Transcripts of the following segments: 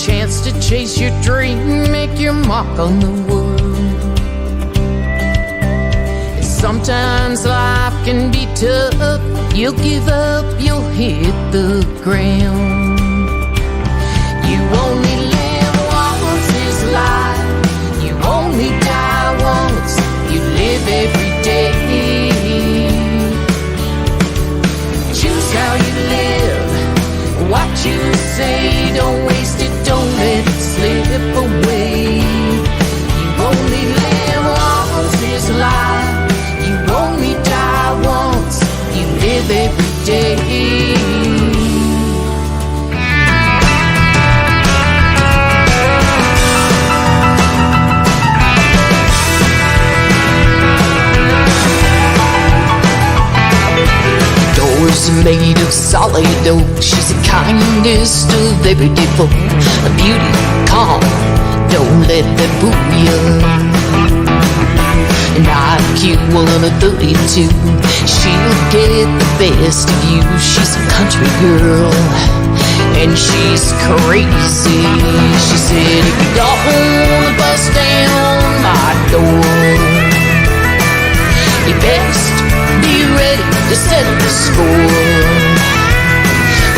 chance to chase your dream, make your mark on the world. Sometimes life can be tough. You'll give up, you'll hit the ground. You only live once this life. You only die once. You live every day. Choose how you live, what you say. Don't waste it, don't let it slip away. You only live once this life. You only die once. You live every day. Doors made of solid oak. She's the kindest of everyday folk. A beauty, calm, don't let that fool you. An IQ 132. She'll get the best of you. She's a country girl, and she's crazy. She said, if you don't wanna bust down my door, you best be ready to settle the score.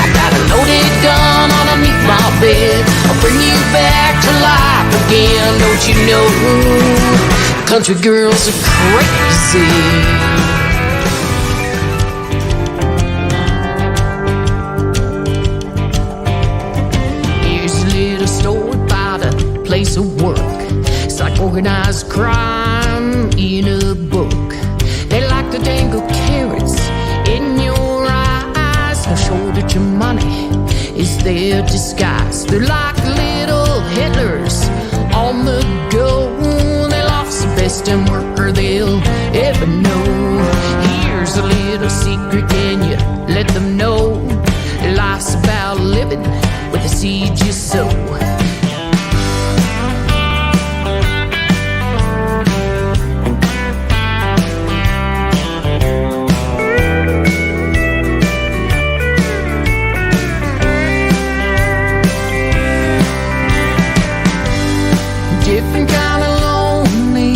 I got a loaded gun underneath my bed. I'll bring you back to life again. Don't you know country girls are crazy? Here's a little story about a place of work. It's like organized crime in a book. They like to dangle carrots in your eyes. No sure that your money is their disguise. They're like little Hitlers on the go. They lost the best and worker they'll ever know. Here's a little secret, can you let them know? Life's about living with the seed you sow. Different kind of lonely,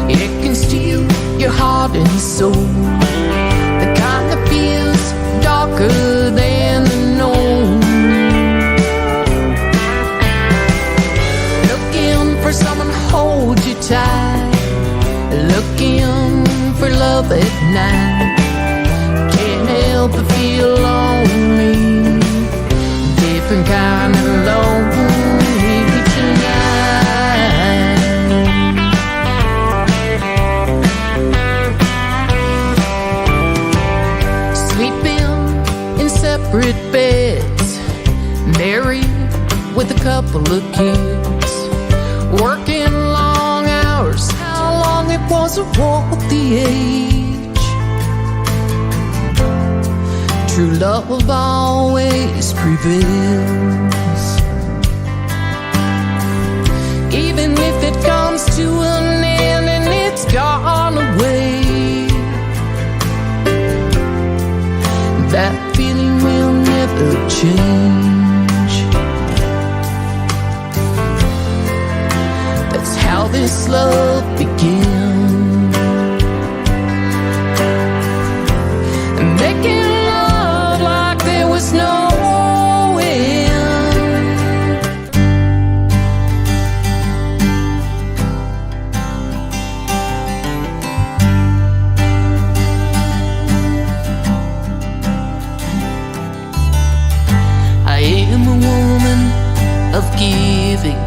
it can steal your heart and soul. The kind that feels darker than the known. Looking for someone to hold you tight, looking for love at night. Can't help but feel lonely, different kind of lonely. Separate beds, married with a couple of kids, working long hours. How long it wasn't worth the age. True love always prevails, even if it comes to an end and it's gone away. That feeling will never change. That's how this love began. Making love like there was no of giving.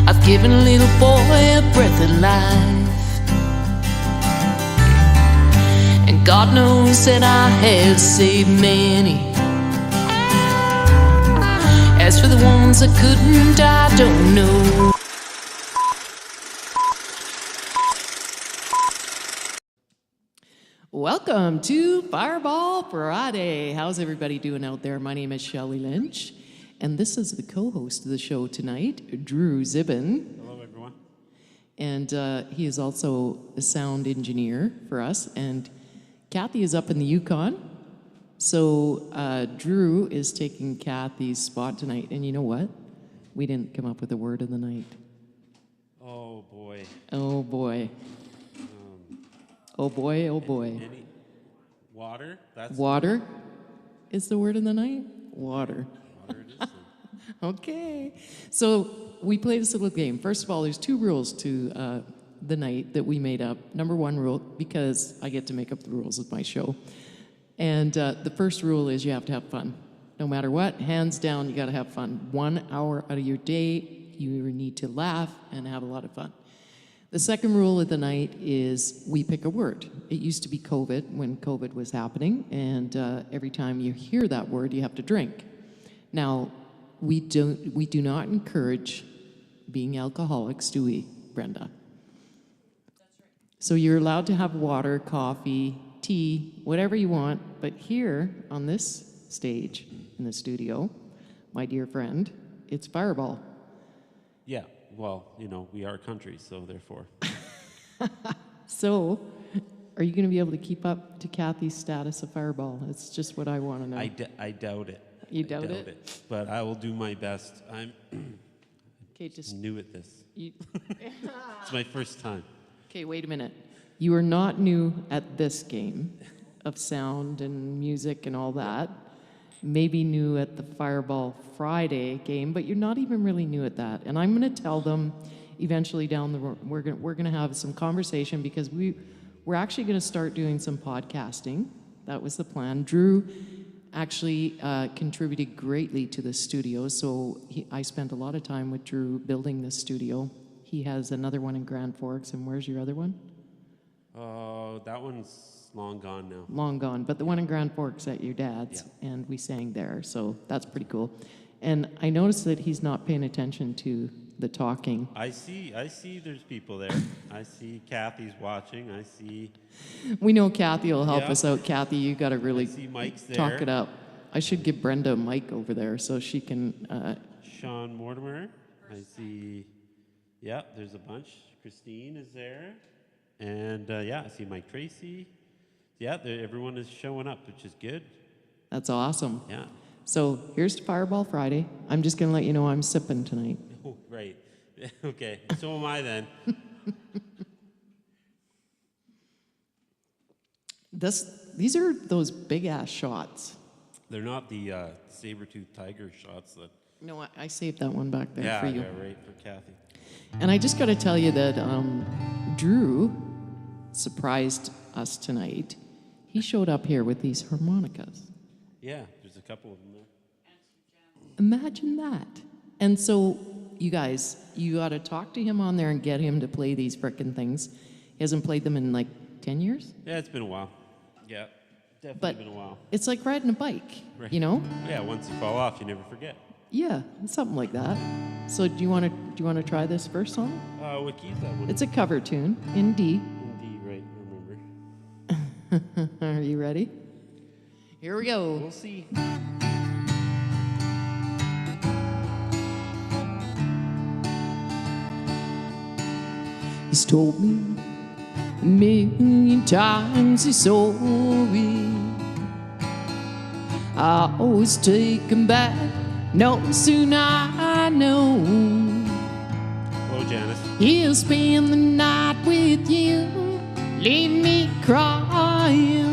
I've given a little boy a breath of life, and God knows that I have saved many. As for the ones that couldn't, I don't know. Welcome to Fireball Friday. How's everybody doing out there? My name is Shelley Lynch, and this is the co-host of the show tonight, Drew Zibin. Hello, everyone. And he is also a sound engineer for us. And Kathy is up in the Yukon. So Drew is taking Kathy's spot tonight, and you know what? We didn't come up with a word of the night. Oh boy. Oh boy. Oh boy, oh boy. Water? That's Water is the word of the night? Water. water it is. Then. Okay. So we play this little game. First of all, there's 2 rules to the night that we made up. Number 1 rule, because I get to make up the rules of my show. And the first rule is you have to have fun. No matter what, hands down, you got to have fun. 1 hour out of your day, you need to laugh and have a lot of fun. The second rule of the night is we pick a word. It used to be COVID when COVID was happening, and every time you hear that word, you have to drink. Now, we do not encourage being alcoholics, do we, Brenda? That's right. So you're allowed to have water, coffee, tea, whatever you want, but here on this stage in the studio, my dear friend, it's Fireball. Yeah. Well, we are a country, so therefore. So, are you going to be able to keep up to Kathy's status of Fireball? It's just what I want to know. I doubt it. You doubt it? But I will do my best. I'm Okay, just new at this. you, It's my first time. okay, wait a minute. You are not new at this game of sound and music and all that. Maybe new at the Fireball Friday game, but you're not even really new at that. And I'm going to tell them eventually down the road. We're going to have some conversation because we're actually going to start doing some podcasting. That was the plan. Drew actually contributed greatly to the studio, so I spent a lot of time with Drew building this studio. He has another one in Grand Forks, and where's your other one? Oh, that one's long gone now. Long gone, but the one in Grand Forks at your dad's, Yeah. and we sang there, so that's pretty cool. And I noticed that he's not paying attention to the talking. I see there's people there. I see Kathy's watching. I see We know Kathy will help Yeah. us out. Kathy, you got to really I see Mike's there. talk it up. I should give Brenda a mic over there so she can. Sean Mortimer. I see, there's a bunch. Christine is there. And I see Mike Tracy. Yeah, everyone is showing up, which is good. That's awesome. Yeah. So here's to Fireball Friday. I'm just going to let you know I'm sipping tonight. Oh, great. Okay, so am I then. These are those big ass shots. They're not the saber-toothed tiger shots that. No, I saved that one back there for you. Yeah, right, for Kathy. And I just got to tell you that Drew surprised us tonight. He showed up here with these harmonicas. Yeah, there's a couple of them there. Imagine that. And so, you guys, you got to talk to him on there and get him to play these frickin' things. He hasn't played them in like 10 years? Yeah, it's been a while. Yeah, definitely But been a while. it's like riding a bike, Right. you know? Yeah, once you fall off, you never forget. Yeah, something like that. So do you want to try this first song? What key is that one? It's a cover tune in D. In D, right, I remember. Are you ready? Here we go. We'll see. He's told me a million times he's sorry. I always take him back. No, soon I know Hello, Janice. he'll spend the night with you, leave me crying.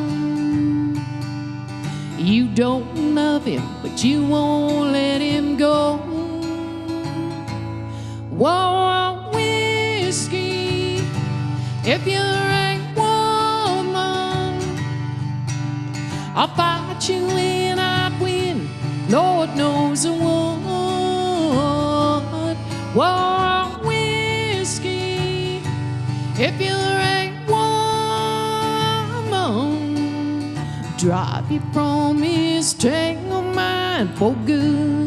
You don't love him, but you won't let him go. Whoa, whiskey, if you're a woman, I'll fight you and I'd win. Lord knows I would. Whoa, whiskey, if you're a woman, drive you from his tangled mind for good.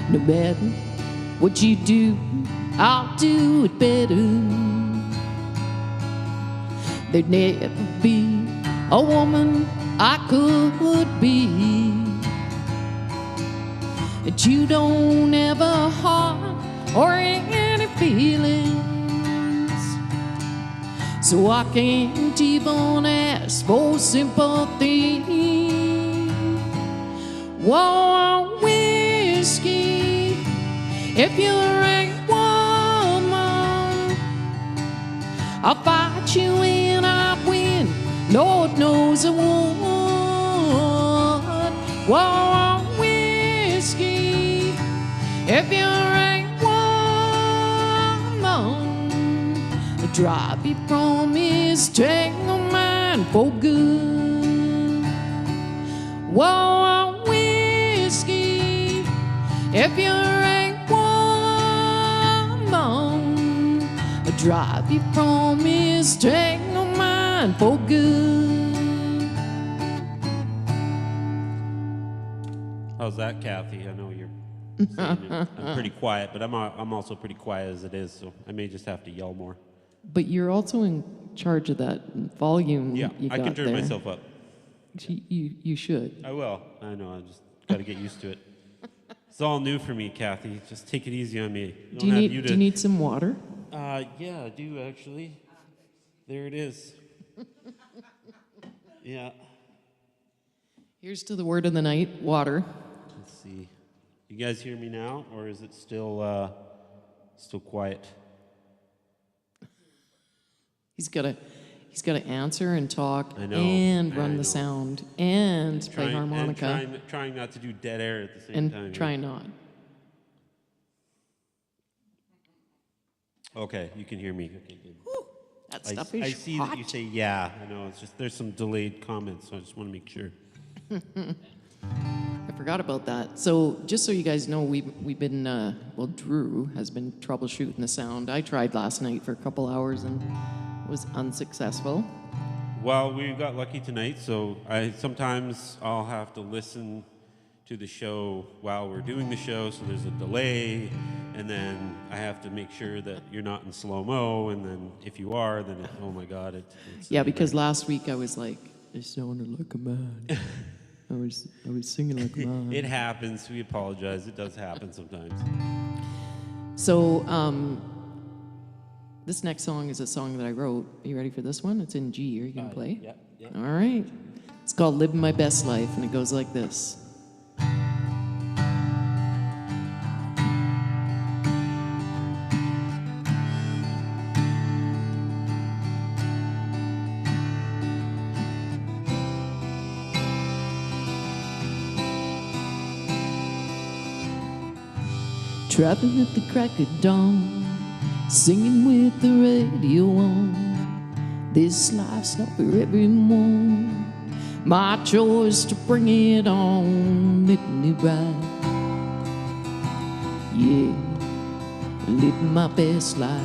No matter what you do, I'll do it better. There'd never be a woman I could be that you don't ever heart or any feelings. So I can't even ask for sympathy. Whoa, whiskey, if you're a woman, I'll fight you and I win. Lord knows I would. Whoa, whiskey, if you're a woman, I'll drive you from his tangle mind for good. Whoa, whiskey, if you're a woman, I'll drive you from his tangle mind for good. How's that, Kathy? I know you're saying it. I'm pretty quiet, but I'm also pretty quiet as it is, so I may just have to yell more. But you're also in charge of that volume. Yeah, you I got can turn there. myself up. You should. I will. I know. I just got to get used to it. It's all new for me, Kathy. Just take it easy on me. Do you need some water? Yeah, I do actually. There it is. Yeah. Here's to the word of the night, water. Let's see. You guys hear me now, or is it still quiet? He's got to answer and talk I know, and I run know. the sound and play harmonica And trying not to do dead air at the same and time. try not. Okay, you can hear me. Okay, good. That stuff is I see hot. that you say yeah. I know it's just there's some delayed comments, so I just want to make sure. I forgot about that. So just so you guys know, we've been Drew has been troubleshooting the sound. I tried last night for a couple hours and was unsuccessful. Well, we got lucky tonight, so sometimes I'll have to listen to the show while we're doing the show, so there's a delay, and then I have to make sure that you're not in slow-mo, and then if you are, then oh my God, it's Yeah, because last week I was like, I sounded like a man. I was singing like a man. It happens. We apologize. It does happen sometimes. So this next song is a song that I wrote. Are you ready for this one? It's in G. Are you going to play? Yep. All right. It's called Living My Best Life, and it goes like this. Traveling at the crack of dawn, singing with the radio on. This life's not for everyone. My choice to bring it on, living it right. Yeah, living my best life.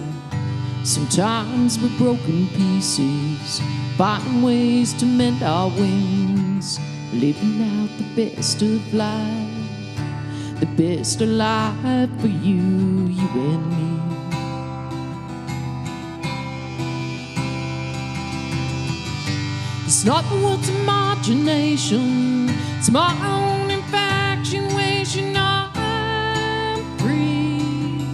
Sometimes we're broken pieces, finding ways to mend our wings, living out the best of life. The best of life for you and me. It's not the world's imagination, it's my own infatuation. I'm free,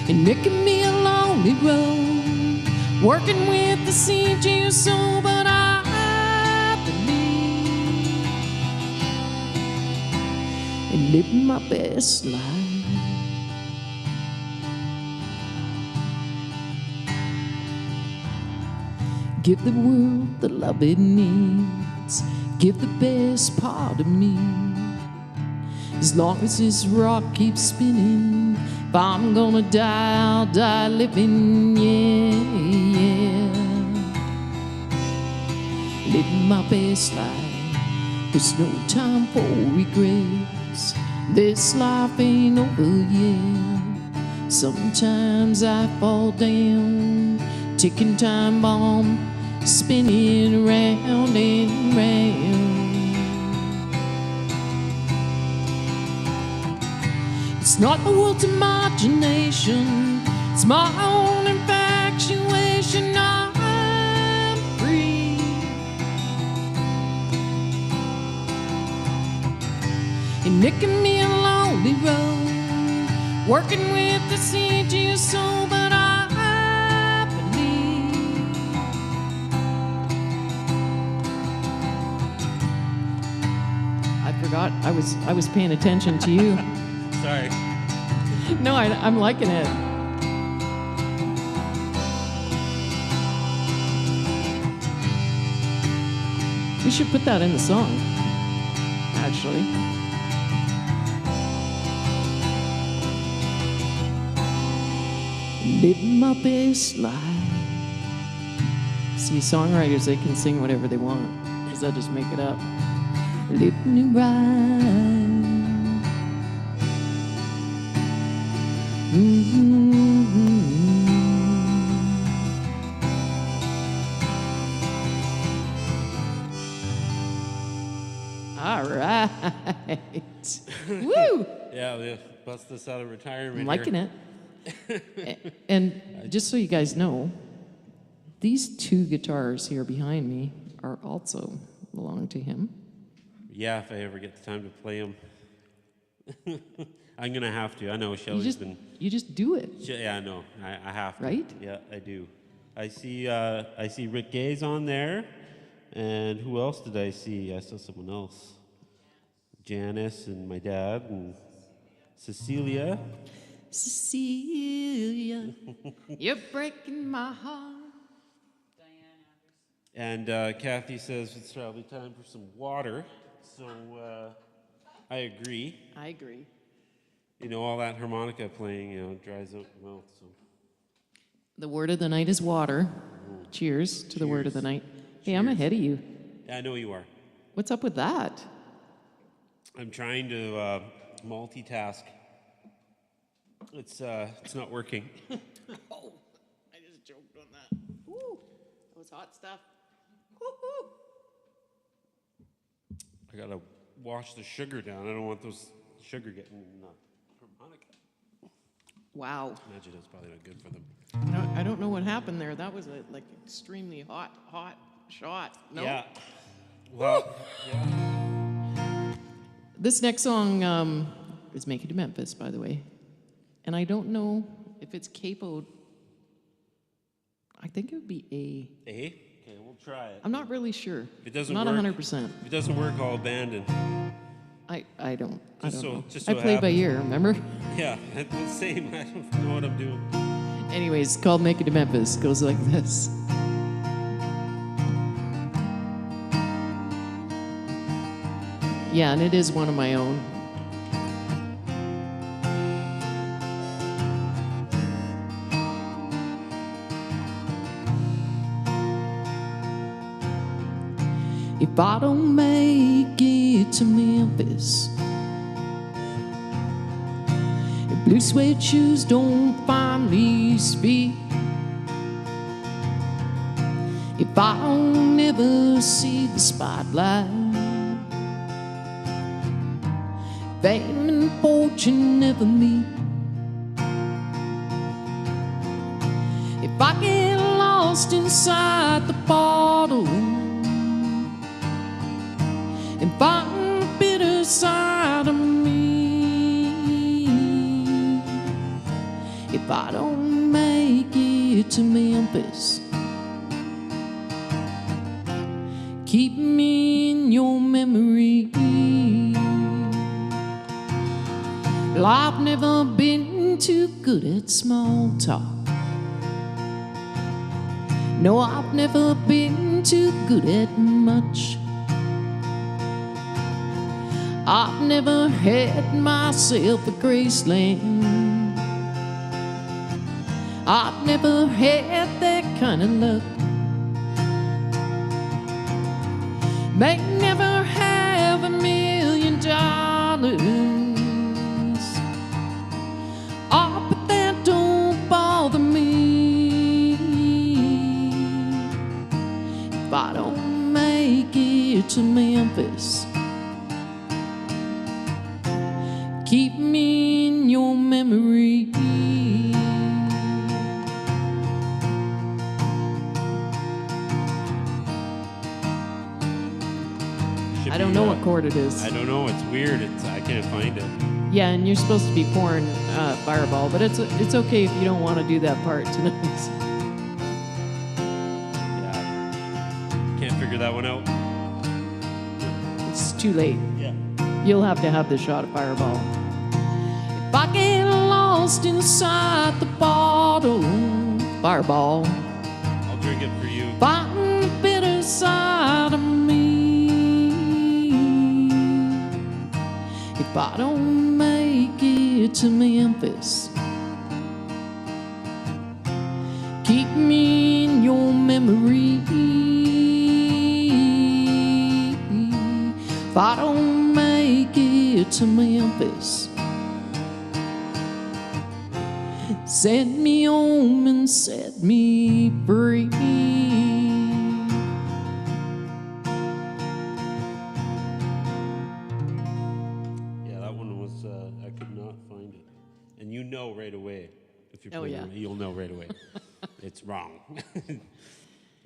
and it can be a lonely road, working with the seed to your soul, but I and living my best life. Give the world the love it needs, give the best part of me. As long as this rock keeps spinning, if I'm gonna die, I'll die living, yeah, yeah. Living my best life, there's no time for regrets. This life ain't over yet. Sometimes I fall down, ticking time bomb, spinning round and round. It's not the world's imagination, it's my own infatuation. I'm free, and it can be a lonely road, working with the seed you sow, but I believe I forgot I was paying attention to you. Sorry. No, I'm liking it. We should put that in the song, actually. Living my best life. See, songwriters, they can sing whatever they want, because they'll just make it up. Living it right. All right. Woo! Yeah, we bust this out of retirement. I'm liking it. And just so you guys know, these two guitars here behind me are also belong to him. Yeah, if I ever get the time to play them. I'm gonna have to. I know Shelly's been. You just do it. Yeah, I know. I have to. Right? Yeah, I do. I see Rick Gay's on there, and who else did I see? I saw someone else. Janice and my dad and Cecilia. Cecilia, you're breaking my heart. And Kathy says it's probably time for some water. So I agree. I agree. You know, all that harmonica playing, dries out the mouth. So. The word of the night is water. Cheers to the word of the night. Hey, I'm ahead of you. Yeah, I know you are. What's up with that? I'm trying to multitask. It's not working. Oh, I just choked on that. Woo, that was hot stuff. Woo-hoo. I gotta wash the sugar down. I don't want those sugar getting in the harmonica. Wow. Imagine it's probably not good for them. I don't know what happened there. That was a extremely hot shot. No? Yeah. Well, yeah. This next song is Make It to Memphis, by the way. And I don't know if it's capoed. I think it would be A. A? Okay, we'll try it. I'm not really sure. If it doesn't not work, 100%. If it doesn't work, I'll abandon. I don't know. Just I so played by happens. ear, remember? Yeah, it's the same. I don't know what I'm doing. Anyways, called Make It to Memphis. Goes like this. Yeah, and it is one of my own. If I don't make it to Memphis, if blue suede shoes don't find me speak, if I don't ever see the spotlight, fame and fortune never meet, if I get lost inside the bottle and find the bitter side of me, if I don't make it to Memphis, keep me in your memory. Well, I've never been too good at small talk. No, I've never been too good at much. I've never had myself a Graceland. I've never had that kind of luck. May never have $1 million. Oh, but that don't bother me. If I don't make it to Memphis, keep me in your memory. I don't know what chord it is. I don't know. It's weird. I can't find it. Yeah, and you're supposed to be pouring Fireball, but it's okay if you don't want to do that part tonight. Yeah. Can't figure that one out. It's too late. Yeah. You'll have to have the shot of Fireball. If I get lost inside the bottle, Fireball, I'll drink it for you. fighting the bitter side of me. If I don't make it to Memphis, keep me in your memory. If I don't make it to Memphis, set me home and set me free. Yeah, that one was, I could not find it. And you know right away. If you're Oh, playing yeah. it, you'll know right away. It's wrong.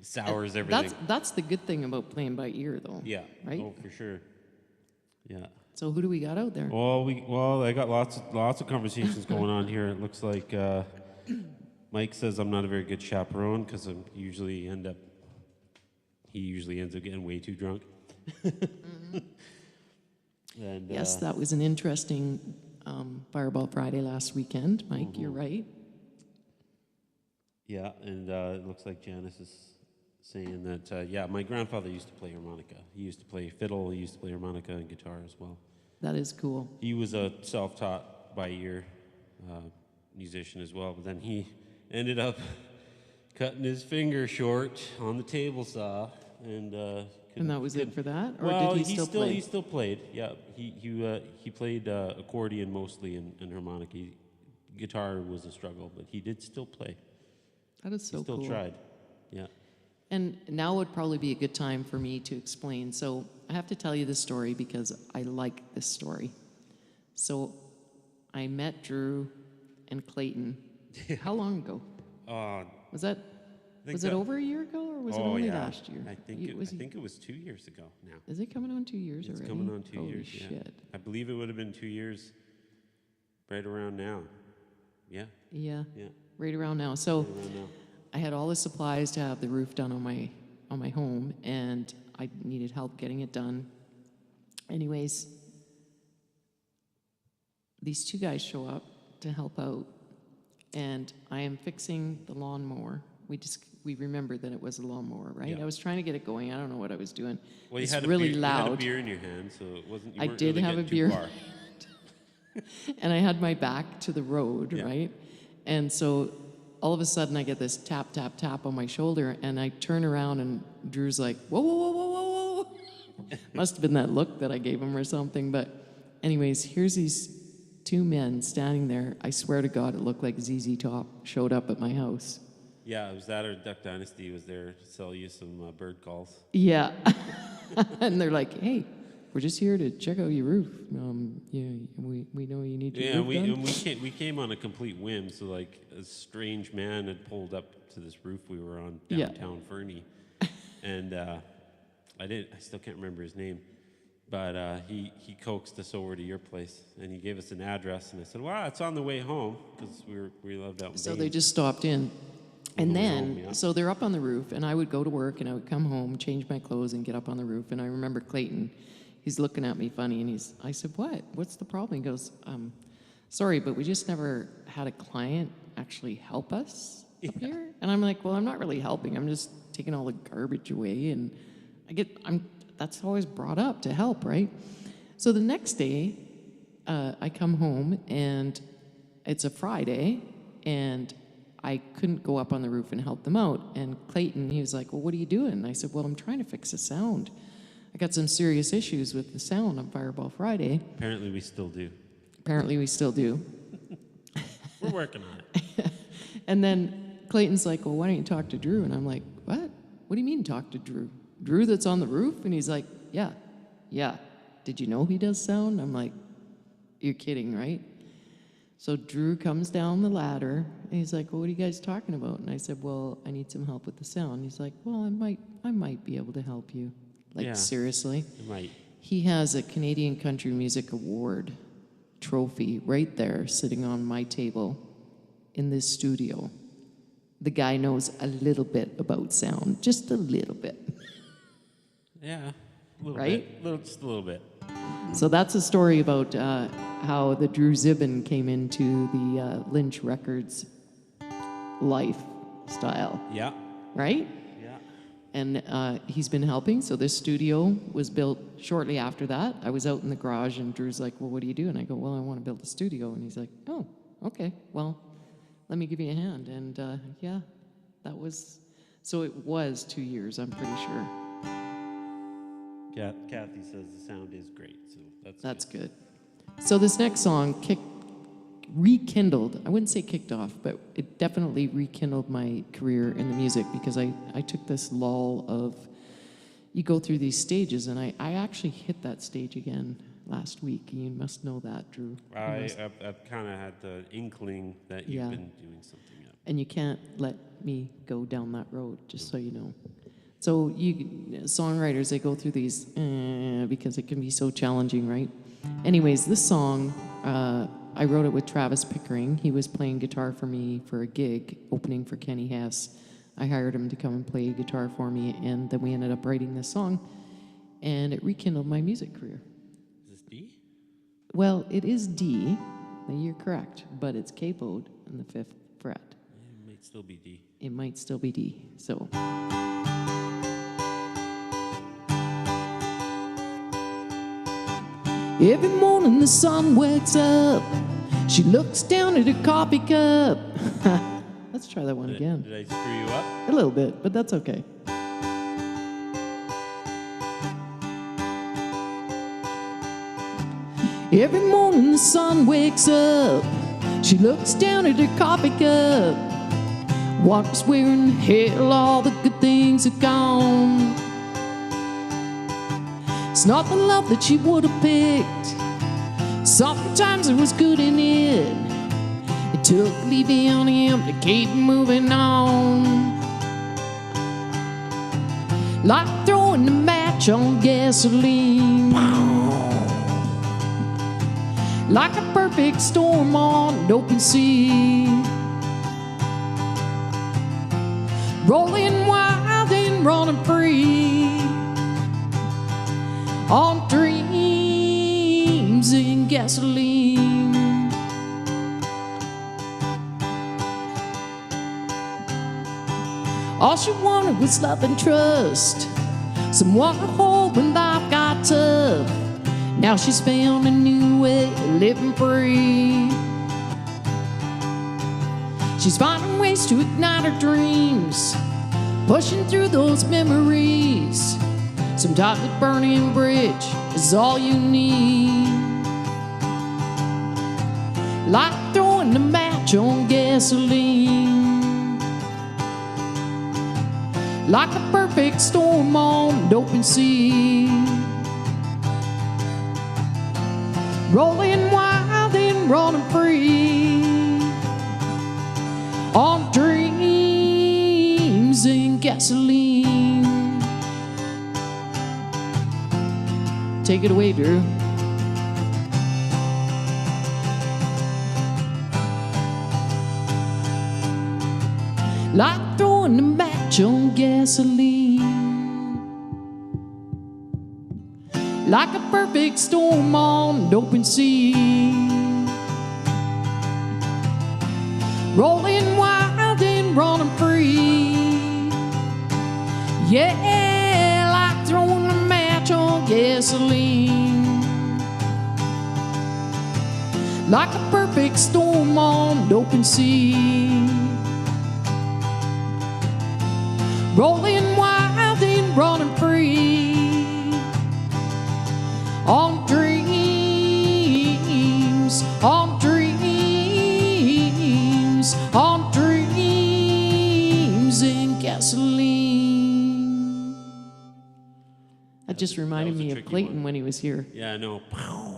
Sours everything. That's the good thing about playing by ear, though. Yeah. Right? Oh, for sure. Yeah. So who do we got out there? Well, I got lots of conversations going on here. It looks like Mike says I'm not a very good chaperone because he usually ends up getting way too drunk. And Yes, that was an interesting Fireball Friday last weekend, Mike. You're right. yeah, and it looks like Janice is saying that my grandfather used to play harmonica. He used to play fiddle. He used to play harmonica and guitar as well. That is cool. He was a self-taught by ear musician as well, but then he ended up cutting his finger short on the table saw, and that was it for that, or well, did he still play? He still played. Yeah, he played accordion mostly and harmonica. Guitar was a struggle, but he did still play. That is so He still cool. tried. Yeah. And now would probably be a good time for me to explain. So I have to tell you this story because I like this story. So I met Drew and Clayton. How long ago? Was it over a year ago, or was it only last year? I think it was 2 years ago now. Is it coming on 2 years It's already? coming on 2 Holy years. shit. Yeah. I believe it would have been 2 years right around now. Yeah. Yeah. Yeah. Right around now. So Right around now. I had all the supplies to have the roof done on my home, and I needed help getting it done. Anyways, these two guys show up to help out, and I am fixing the lawnmower. We remembered that it was a lawnmower, right? Yeah. I was trying to get it going. I don't know what I was doing. Well, it's you had really a beer, loud. You had a beer in your hand, so it wasn't. You I weren't did really have a getting too beer. far. And I had my back to the road, Yeah. right? And so all of a sudden I get this tap, tap, tap on my shoulder, and I turn around and Drew's like, whoa, whoa, whoa, whoa, whoa, whoa. Must have been that look that I gave him or something. But anyways, here's these two men standing there. I swear to God, it looked like ZZ Top showed up at my house. Yeah, it was that or Duck Dynasty was there to sell you some bird calls. Yeah. And they're like, hey, we're just here to check out your roof. We know you need your roof done. We came on a complete whim. So like a strange man had pulled up to this roof we were on Yeah. downtown Fernie, and I still can't remember his name, but he coaxed us over to your place and he gave us an address, and I said, "Wow, it's on the way home," because we lived out in So Bain. they just stopped in. And On the way then, home, yeah. so they're up on the roof, and I would go to work, and I would come home, change my clothes, and get up on the roof. And I remember Clayton, he's looking at me funny, and I said, what? What's the problem? He goes, sorry, but we just never had a client actually help us up here. And I'm like, well, I'm not really helping. I'm just taking all the garbage away. And that's always brought up to help, right? So the next day, I come home, and it's a Friday, and I couldn't go up on the roof and help them out. And Clayton, he was like, well, what are you doing? And I said, well, I'm trying to fix the sound. I got some serious issues with the sound on Fireball Friday. Apparently we still do. Apparently we still do. We're working on it. And then Clayton's like, well, why don't you talk to Drew? And I'm like, what? What do you mean talk to Drew? Drew that's on the roof? And he's like, yeah. Did you know he does sound? I'm like, you're kidding, right? So Drew comes down the ladder, and he's like, well, what are you guys talking about? And I said, well, I need some help with the sound. He's like, well, I might be able to help you. Like, Yeah. seriously? Right. He has a Canadian Country Music Award trophy right there sitting on my table in this studio. The guy knows a little bit about sound, just a little bit. Yeah, a little Right? bit. Just a little bit. So that's a story about how the Drew Zibin came into the Lynch Records lifestyle, Yeah. right? Yeah. And he's been helping. So this studio was built shortly after that. I was out in the garage, and Drew's like, well, what do you do? And I go, well, I want to build a studio. And he's like, oh, okay, well, let me give you a hand. And yeah, that was, so it was 2 years, I'm pretty sure. Kathy says the sound is great, so That's good. So this next song rekindled, I wouldn't say kicked off, but it definitely rekindled my career in the music, because I took this lull of, you go through these stages, and I actually hit that stage again last week. You must know that, Drew. I've kind of had the inkling that you've been doing something up. And you can't let me go down that road, just so you know. So songwriters, they go through these because it can be so challenging, right? Anyways, this song, I wrote it with Travis Pickering. He was playing guitar for me for a gig opening for Kenny Hess. I hired him to come and play guitar for me, and then we ended up writing this song, and it rekindled my music career. Is this D? Well, it is D. You're correct, but it's capoed on the 5th fret. It might still be D. It might still be D. So. Every morning the sun wakes up, she looks down at her coffee cup. Let's try that one again. Did I screw you up? A little bit, but that's okay. Every morning the sun wakes up, she looks down at her coffee cup. Wonders where in hell all the good things are gone. It's not the love that she would have picked. Sometimes there was good in it. It took leaving on him to keep moving on. Like throwing a match on gasoline. Like a perfect storm on an open sea. Rolling wild and running free. On dreams and gasoline. All she wanted was love and trust, someone to hold when life got tough. Now she's found a new way of living free. She's finding ways to ignite her dreams, pushing through those memories. Sometimes a burning bridge is all you need. Like throwing a match on gasoline. Like a perfect storm on an open sea. Rolling wild and running free. On dreams and gasoline. Take it away, Drew. Like throwing a match on gasoline. Like a perfect storm on an open sea. Rolling wild and running free. Yeah, like throwing a match on gasoline. Like a perfect storm on an open sea. Rolling wild and running free. On dreams, on dreams, on dreams and gasoline. That just reminded was a me of tricky Clayton one. when he was here. Yeah, I know.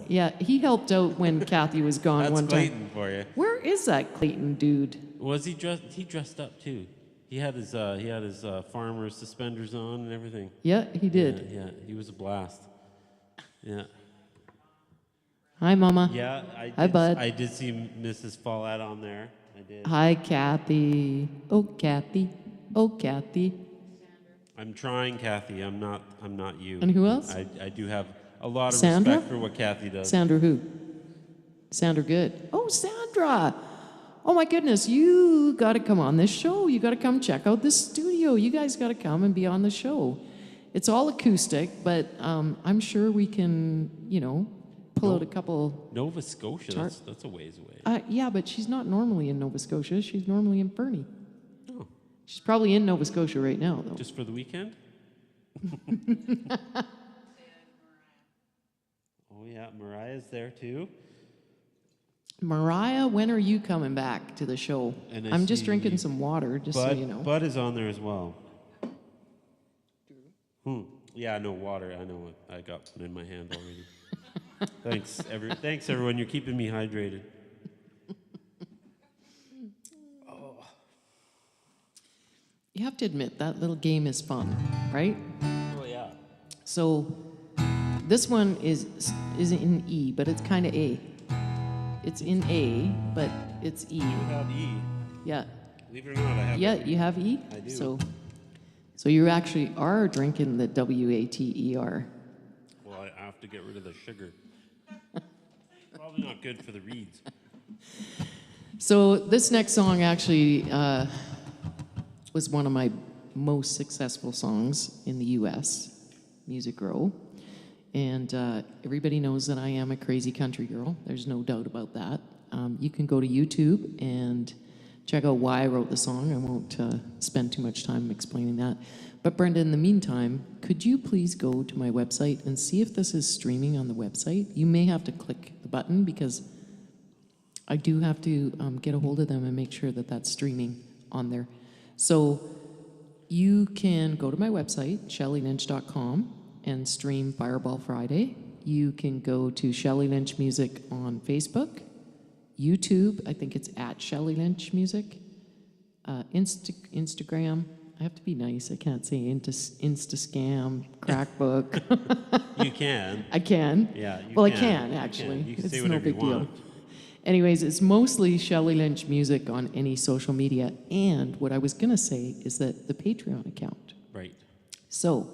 Yeah, he helped out when Kathy was gone That's one Clayton time. for you. Where is that Clayton dude? Was he dressed? He dressed up too. He had his farmer suspenders on and everything. Yeah, he did. Yeah, he was a blast. Yeah. Hi, Mama. Yeah, Hi, Bud. I did see Mrs. Follett on there. I did. Hi, Kathy. Oh, Kathy. Oh, Kathy. I'm trying, Kathy. I'm not you. And who else? I do have a lot of Sandra? respect for what Kathy does. Sandra who? Sandra Good. Oh, Sandra. Oh, my goodness. You got to come on this show. You got to come check out this studio. You guys got to come and be on the show. It's all acoustic, but I'm sure we can, pull out a couple. Nova Scotia, that's a ways away. Yeah, but she's not normally in Nova Scotia. She's normally in Fernie. Oh. She's probably in Nova Scotia right now, though. Just for the weekend? Oh, yeah, Mariah's there too. Mariah, when are you coming back to the show? And I'm just drinking some water, just so you know. Bud is on there as well. Yeah, no water. I know what I got one in my hand already. Thanks, everyone. You're keeping me hydrated. You have to admit, that little game is fun, right? Oh, yeah. So this one is in E, but it's kind of A. It's in A, but it's E. You have E. Yeah. Believe it or not, I have Yeah, E. you have E? I do. So you actually are drinking the WATER. Well, I have to get rid of the sugar. Probably not good for the reeds. So this next song actually was one of my most successful songs in the U.S. Music Row. And everybody knows that I am a crazy country girl. There's no doubt about that. You can go to YouTube and check out why I wrote the song. I won't spend too much time explaining that. But Brenda, in the meantime, could you please go to my website and see if this is streaming on the website? You may have to click the button because I do have to get a hold of them and make sure that that's streaming on there. So you can go to my website, shellylynch.com, and stream Fireball Friday. You can go to Shelly Lynch Music on Facebook, YouTube. I think it's at Shelly Lynch Music. Instagram. I have to be nice. I can't say Instascam, Crackbook. You can. I can. Yeah, you well, can. I can actually. You can it's say no whatever big you deal. want. Anyways, it's mostly Shelly Lynch Music on any social media. And what I was gonna say is that the Patreon account. Right. So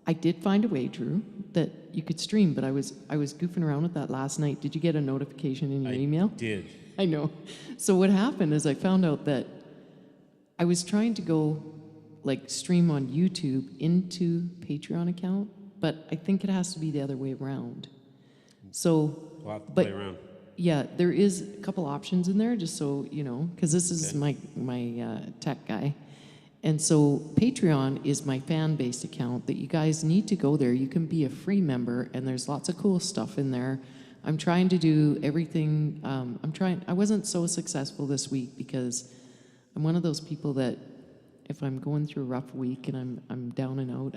I did find a way, Drew, that you could stream, but I was goofing around with that last night. Did you get a notification in your email? Did. I know. So what happened is I found out that I was trying to go like stream on YouTube into Patreon account, but I think it has to be the other way around. So, We'll have to but play around. yeah, there is a couple options in there, just so you know, because this is my tech guy. And so Patreon is my fan-based account that you guys need to go there. You can be a free member, and there's lots of cool stuff in there. I'm trying to do everything. I wasn't so successful this week because I'm one of those people that if I'm going through a rough week and I'm down and out,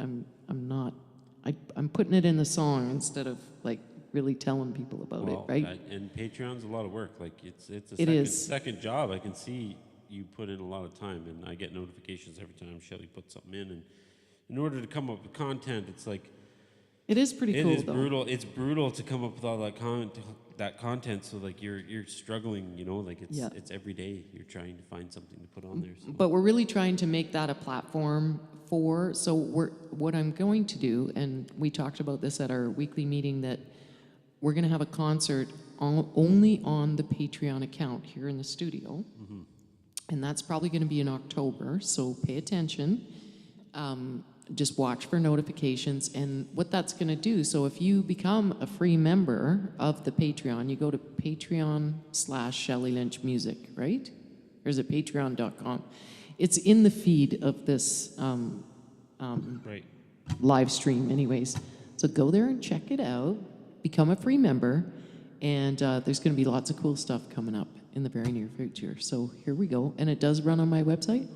I'm putting it in the song instead of like really telling people about it, right? And Patreon's a lot of work. Like it's a second job. I can see you put in a lot of time, and I get notifications every time Shelly puts something in. And in order to come up with content, it's like it is pretty cool. It is brutal. It's brutal to come up with all that content. So like you're struggling, like it's every day you're trying to find something to put on there. So. But we're really trying to make that a platform for. So what I'm going to do, and we talked about this at our weekly meeting, that we're going to have a concert only on the Patreon account here in the studio. Mm-hmm. And that's probably going to be in October, so pay attention. Just watch for notifications and what that's going to do. So if you become a free member of the Patreon, you go to Patreon/Shelly Lynch Music, right? Or is it patreon.com? It's in the feed of this Right. live stream anyways. So go there and check it out. Become a free member. And there's going to be lots of cool stuff coming up in the very near future. So here we go. And it does run on my website.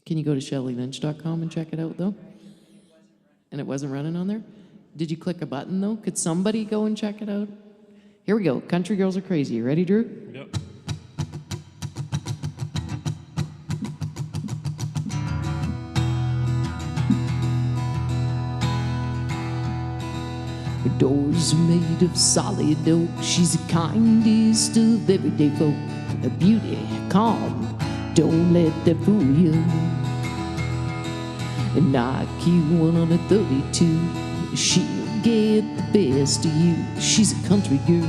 Can you go to shellylynch.com and check it out, though? And it wasn't running on there? Did you click a button, though? Could somebody go and check it out? Here we go. Country Girls Are Crazy. You ready, Drew? Yep. Doors are made of solid oak. She's the kindest of everyday folk. A beauty, calm, don't let that fool you. And IQ 132, she'll get the best of you. She's a country girl,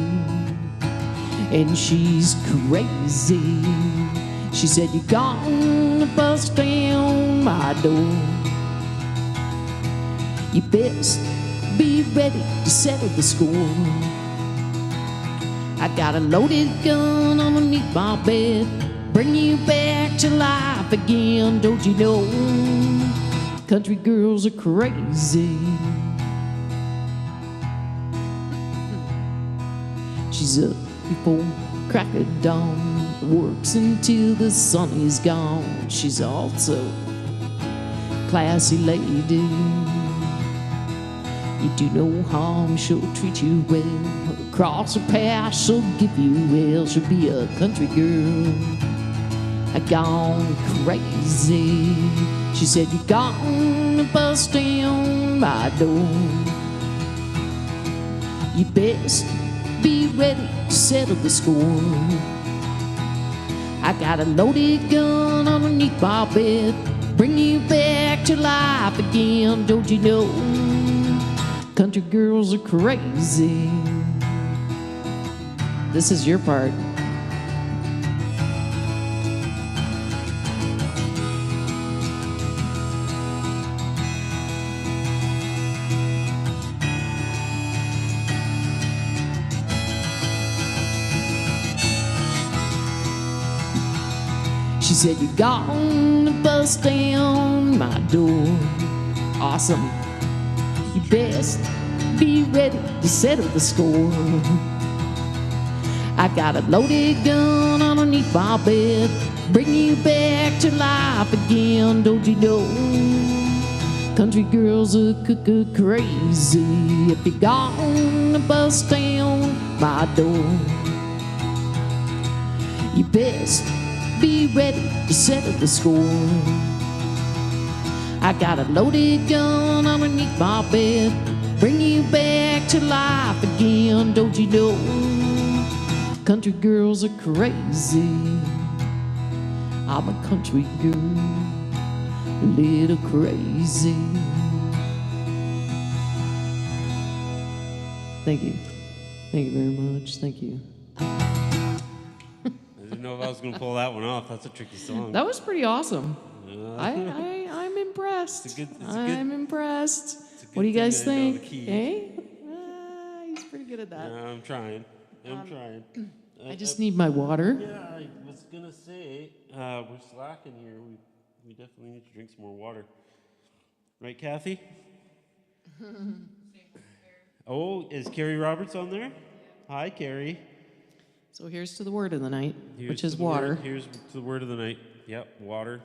and she's crazy. She said, you're gonna bust down my door. You best be ready to settle the score. I got a loaded gun underneath my bed, bring you back to life again. Don't you know country girls are crazy? She's up before crack of dawn, works until the sun is gone. She's also classy lady. You do no harm, she'll treat you well. Cross her path, she'll give you hell. She'll be a country girl, gone crazy. She said, you're gonna bust down my door. You best be ready to settle the score. I got a loaded gun underneath my bed, bring you back to life again. Don't you know country girls are crazy? This is your part. She said, you're gonna bust down my door. Awesome. You best be ready to settle the score. I got a loaded gun underneath my bed, bring you back to life again. Don't you know country girls are crazy? If you're gonna bust down my door, you best be ready to settle the score. I got a loaded gun underneath my bed, bring you back to life again. Don't you know country girls are crazy? I'm a country girl, a little crazy. Thank you. Thank you very much. Thank you. I didn't know if I was going to pull that one off. That's a tricky song. That was pretty awesome. I'm impressed. I'm impressed. What do you guys think? Hey? He's pretty good at that. I'm trying. I'm trying. I just need my water. Yeah, I was going to say, we're slacking here. We definitely need to drink some more water. Right, Kathy? Oh, is Carrie Roberts on there? Hi, Carrie. So here's to the word of the night, Here's which is to the water. Here's to the word of the night. Yep, water.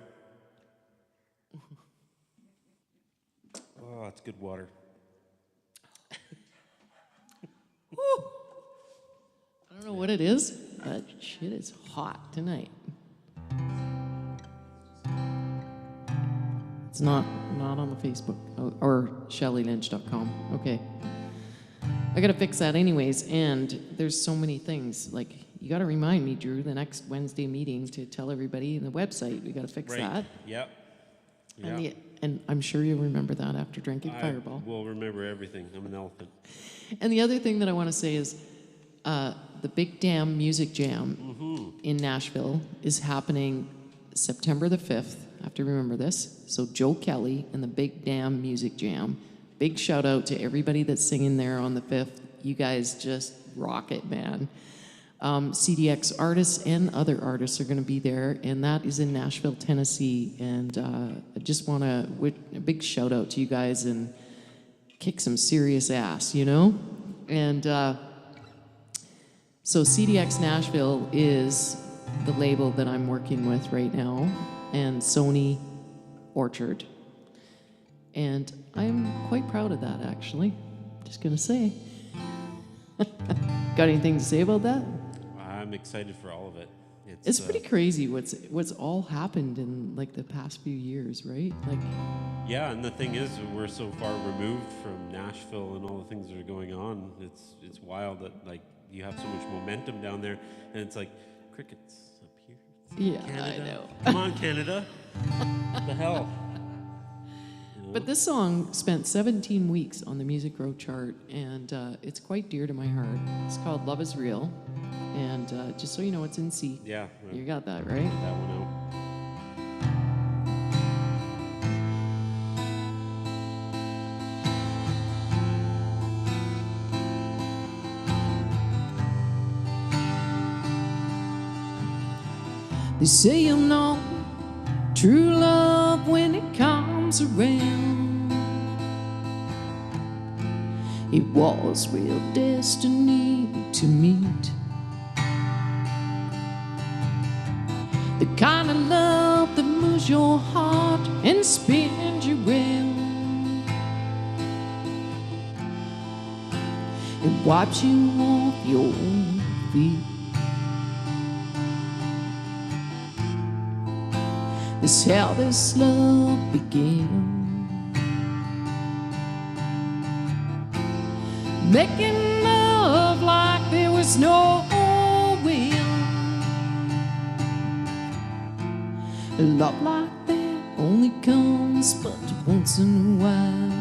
Oh, it's good water. I don't know what it is, but shit, it's hot tonight. It's not on the Facebook or ShellyLynch.com. Okay. I gotta fix that anyways, and there's so many things. Like, you gotta remind me, Drew, the next Wednesday meeting to tell everybody in the website. We gotta fix that. Yep. And I'm sure you'll remember that after drinking Fireball. I will remember everything. I'm an elephant. And the other thing that I want to say is the Big Dam Music Jam in Nashville is happening September the 5th. I have to remember this. So Joe Kelly and the Big Dam Music Jam. Big shout out to everybody that's singing there on the 5th. You guys just rock it, man. CDX artists and other artists are going to be there, and that is in Nashville, Tennessee. And I just want to a big shout out to you guys and kick some serious ass, you know? And so CDX Nashville is the label that I'm working with right now, and Sony Orchard. And I'm quite proud of that, actually. Just going to say. Got anything to say about that? I'm excited for all of it. It's pretty crazy what's all happened in like the past few years, right? Like Yeah, and the thing is, we're so far removed from Nashville and all the things that are going on. It's wild that like you have so much momentum down there, and it's like crickets up here. Yeah, Canada. I know. Come on, Canada. What the hell? But this song spent 17 weeks on the Music Row chart, and it's quite dear to my heart. It's called Love Is Real, and just so you know, it's in C. Yeah, You got that, right? that one out. They say you'll know true love when it comes around. It was real destiny to meet. The kind of love that moves your heart and spins you round and wipes you off your feet. That's how this love began. Making love like there was no wind. A love like that only comes but once in a while.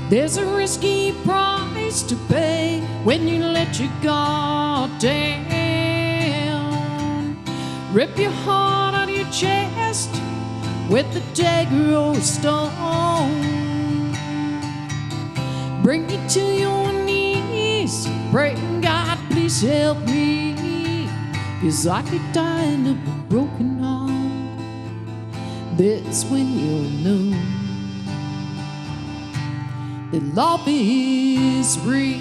There's a risky price to pay when you let your guard down. Rip your heart out of your chest with the dagger or a stone. Bring you to your knees, praying God please help me, 'cause I could die of a broken heart. That's when you'll know that love is real.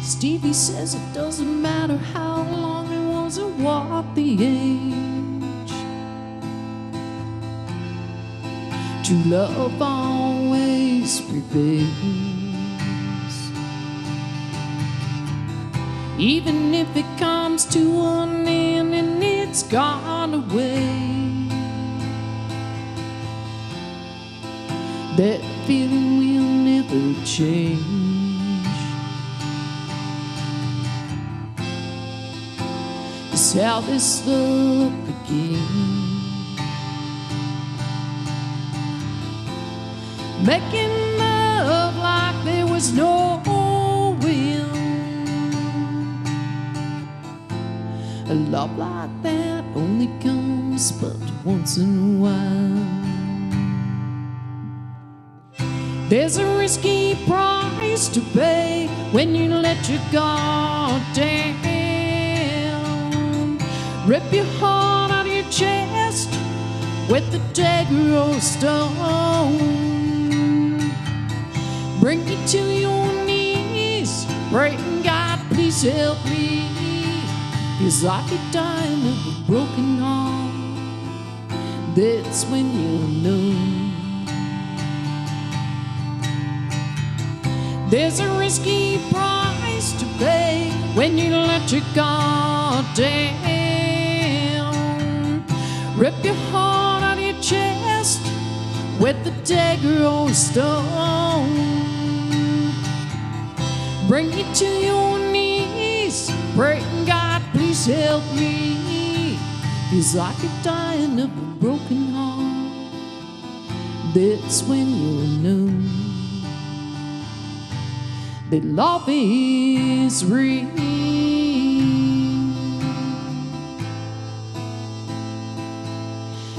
Stevie says it doesn't matter how long it was or what the age. True love always prevails. Even if it comes to an end and it's gone away, that feeling will never change. It's how this love began. Making love like there was no will. A love like that only comes but once in a while. There's a risky price to pay when you let your guard down. Rip your heart out of your chest with the dagger or stone. Bring you to your knees, praying God please help me, 'cause I could die of a broken heart. That's when you'll know there's a risky price to pay when you let your guard down. Rip your heart out of your chest with the dagger or stone. Bring you to your knees, praying God please help me, 'cause I could die of a broken heart. That's when you'll know that love is real.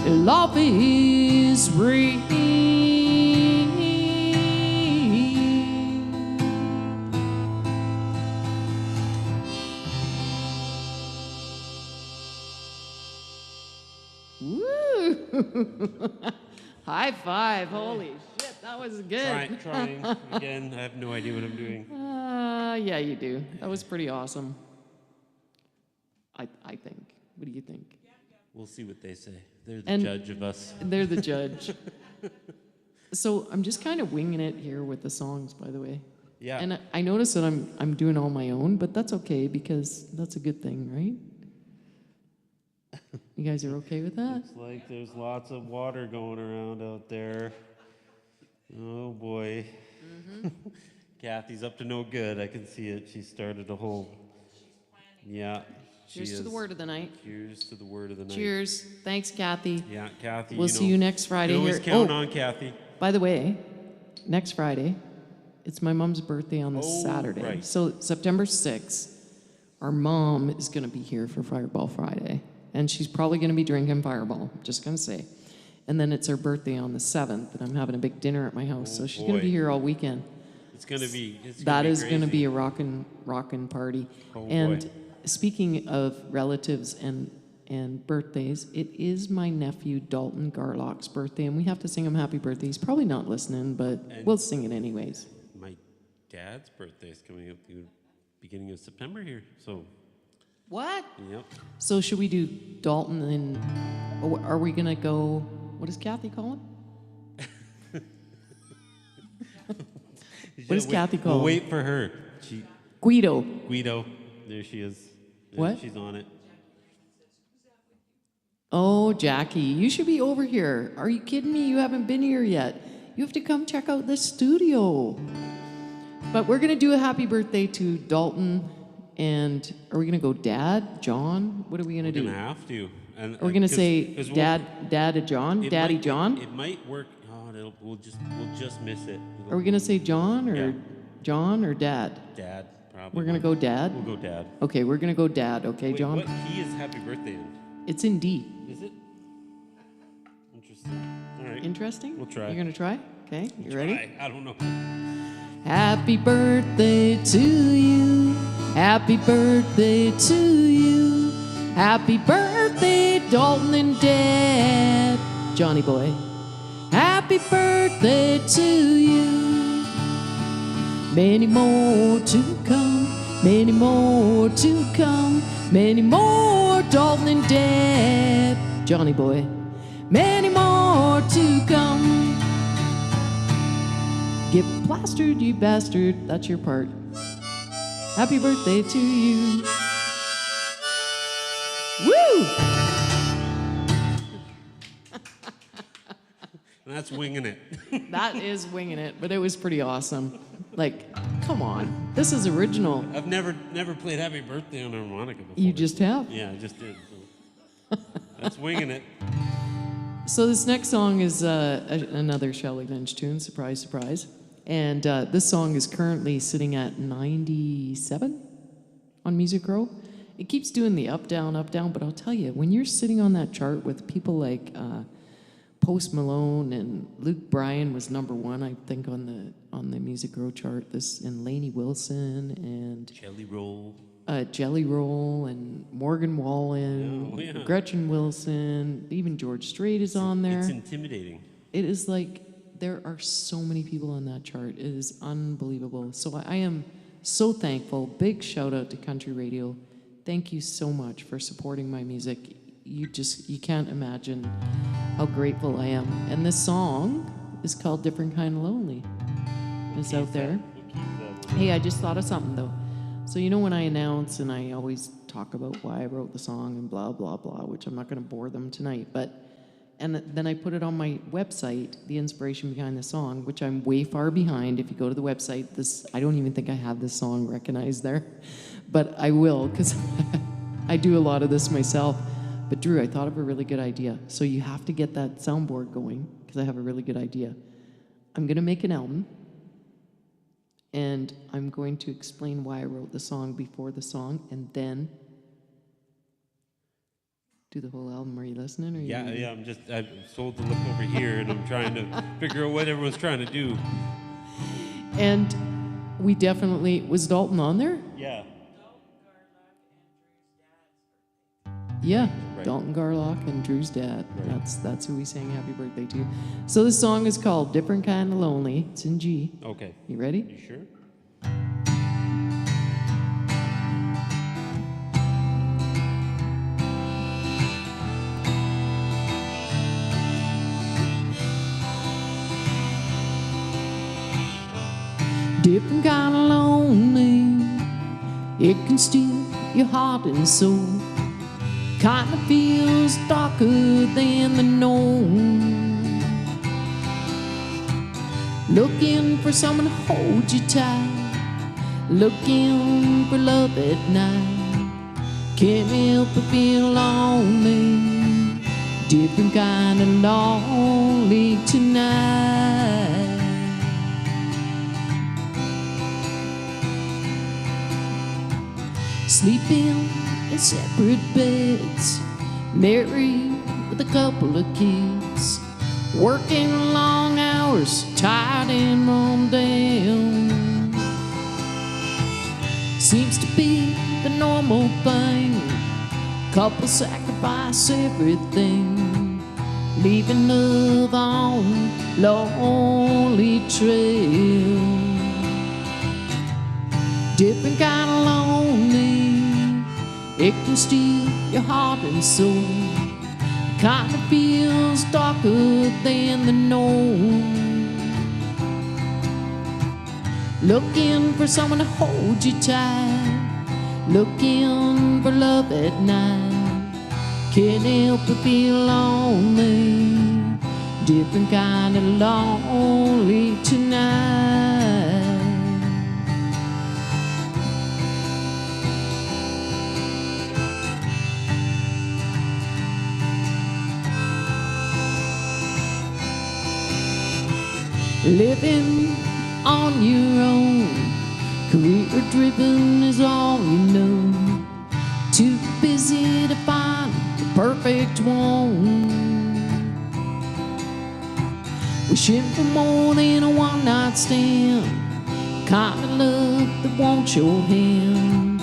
Love is real. Woo! High five. Holy shit, that was good. Trying again. I have no idea what I'm doing. Yeah, you do. That was pretty awesome. I think. What do you think? We'll see what they say. They're the And- judge of us. They're the judge. So I'm just kind of winging it here with the songs, by the way. Yeah. And I notice that I'm doing all my own, but that's okay because that's a good thing, right? You guys are okay with that? Looks like there's lots of water going around out there. Oh boy. Kathy's up to no good. I can see it. She started a whole. Yeah. Cheers to the word of the night. Cheers to the word of the night. Cheers. Thanks, Kathy. Yeah, Kathy. We'll see you next Friday You can always here. count on Kathy. By the way, next Friday, it's my mom's birthday on this Saturday. right. So September 6th, our mom is going to be here for Fireball Friday. And she's probably going to be drinking Fireball, I'm just going to say. And then it's her birthday on the 7th, and I'm having a big dinner at my house. So she's going to be boy. here all weekend. It's gonna be. That is going to crazy. be a rockin' party. Oh, and boy. speaking of relatives and birthdays, it is my nephew Dalton Garlock's birthday, and we have to sing him happy birthday. He's probably not listening, but we'll sing it anyways. My dad's birthday is coming up the beginning of September here. So. What? Yep. So should we do Dalton and are we gonna go? What does Kathy call him? What does Kathy call We'll him? wait for her. Guido. Guido. There she is. There, What? She's on it. Oh, Jackie, you should be over here. Are you kidding me? You haven't been here yet. You have to come check out this studio. But we're gonna do a happy birthday to Dalton. And are we gonna go Dad, John? What are we gonna We're do? gonna have to. And Are we gonna say 'cause Dad to John, it Daddy might- John? It might work. Oh, we'll just miss it. Are we gonna say John or Yeah. John or Dad? Dad? Probably. We're gonna go Dad. We'll go Dad. Okay, we're gonna go Dad. Okay, Wait, John. what key is Happy Birthday in? It's in D. Is it? Interesting. All right. Interesting. We'll try. You're gonna try? Okay, you ready? I don't know. Happy birthday to you. Happy birthday to you. Happy birthday, Dalton and Dad. Johnny boy. Happy birthday to you. Many more to come. Many more to come. Many more, Dalton and Dad. Johnny boy. Many more to come. Get plastered, you bastard. That's your part. Happy birthday to you. Woo! That's winging it. That is winging it, but it was pretty awesome. Like, come on. This is original. I've never played Happy Birthday on a harmonica before. You just have. Yeah, I just did. So. That's winging it. So this next song is another Shelley Lynch tune, surprise, surprise. And this song is currently sitting at 97 on Music Row. It keeps doing the up, down, but I'll tell you, when you're sitting on that chart with people like Post Malone and Luke Bryan was #1, I think, on the Music Row chart. This and Lainey Wilson and Jelly Roll. Jelly Roll and Morgan Wallen, Oh, yeah. Gretchen Wilson, even George Strait is on there. It's intimidating. It is like there are so many people on that chart. It is unbelievable. So I am so thankful. Big shout out to Country Radio. Thank you so much for supporting my music. You can't imagine how grateful I am. And this song is called Different Kind of Lonely. It's out there. Hey, I just thought of something though. So you know when I announce and I always talk about why I wrote the song and blah blah blah, which I'm not going to bore them tonight, and then I put it on my website, the inspiration behind the song, which I'm way far behind. If you go to the website, I don't even think I have this song recognized there, but I will because I do a lot of this myself. But Drew, I thought of a really good idea. So you have to get that soundboard going because I have a really good idea. I'm going to make an album. And I'm going to explain why I wrote the song before the song, and then do the whole album. Are you listening? Or Yeah. I'm told to look over here, and I'm trying to figure out what everyone's trying to do. And we definitely was Dalton on there. Yeah. Yeah, Right. Dalton Garlock and Drew's dad. Right. That's who we sang Happy Birthday to. So this song is called Different Kind of Lonely. It's in G. Okay. You ready? You sure? Different kind of lonely, it can steal your heart and soul. Kind of feels darker than the norm. Looking for someone to hold you tight, looking for love at night. Can't help but feel lonely, different kind of lonely tonight. Sleeping in separate beds, married with a couple of kids, working long hours, tired and run down. Seems to be the normal thing, couples sacrifice everything, leaving love on lonely trail. Different kind of lonely, it can steal your heart and soul. Kind of feels darker than the norm. Looking for someone to hold you tight, looking for love at night. Can't help but feel lonely, different kind of lonely tonight. Living on your own, career driven is all you know. Too busy to find the perfect one. Wishing for more than a one night stand, kind of love that wants your hand.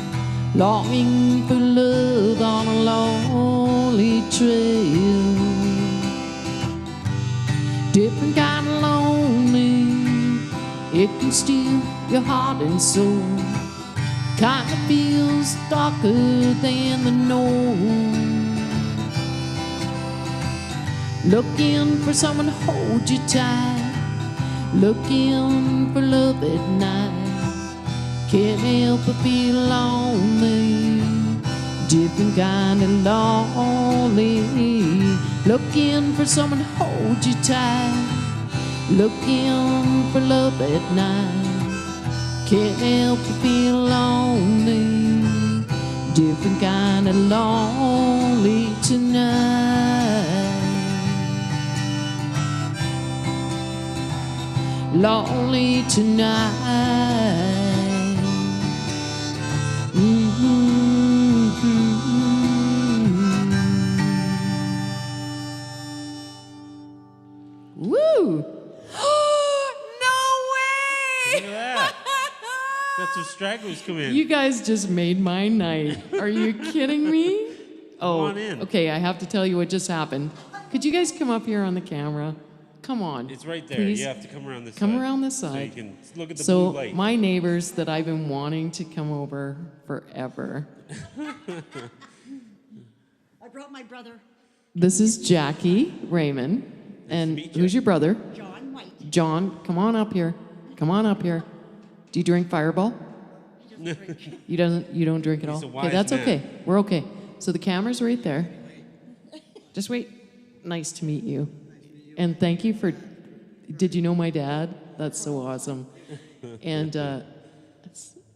Longing for love on a lonely trail. Different kind of lonely, it can steal your heart and soul. Kind of feels darker than the norm. Looking for someone to hold you tight, looking for love at night. Can't help but feel lonely, different kind of lonely. Looking for someone to hold you tight, looking for love at night. Can't help but feel lonely, different kind of lonely tonight. Lonely tonight. Woo! Look at that. Got some stragglers come in. You guys just made my night. Are you kidding me? Oh, on in. okay, I have to tell you what just happened. Could you guys come up here on the camera? Come on. It's right there. Please. You have to come around this side. Come around this So you side. can look at the So blue light. my neighbors that I've been wanting to come over forever. I brought my brother, This is Jackie Raymond. And meet you. who's your brother? John White. John, come on up here. Come on up here. Do you drink Fireball? You don't drink at all? He's a Okay, wise that's man. okay. We're okay. So the camera's right there. Just wait. Nice to meet you. And thank you for, did you know my dad? That's so awesome. And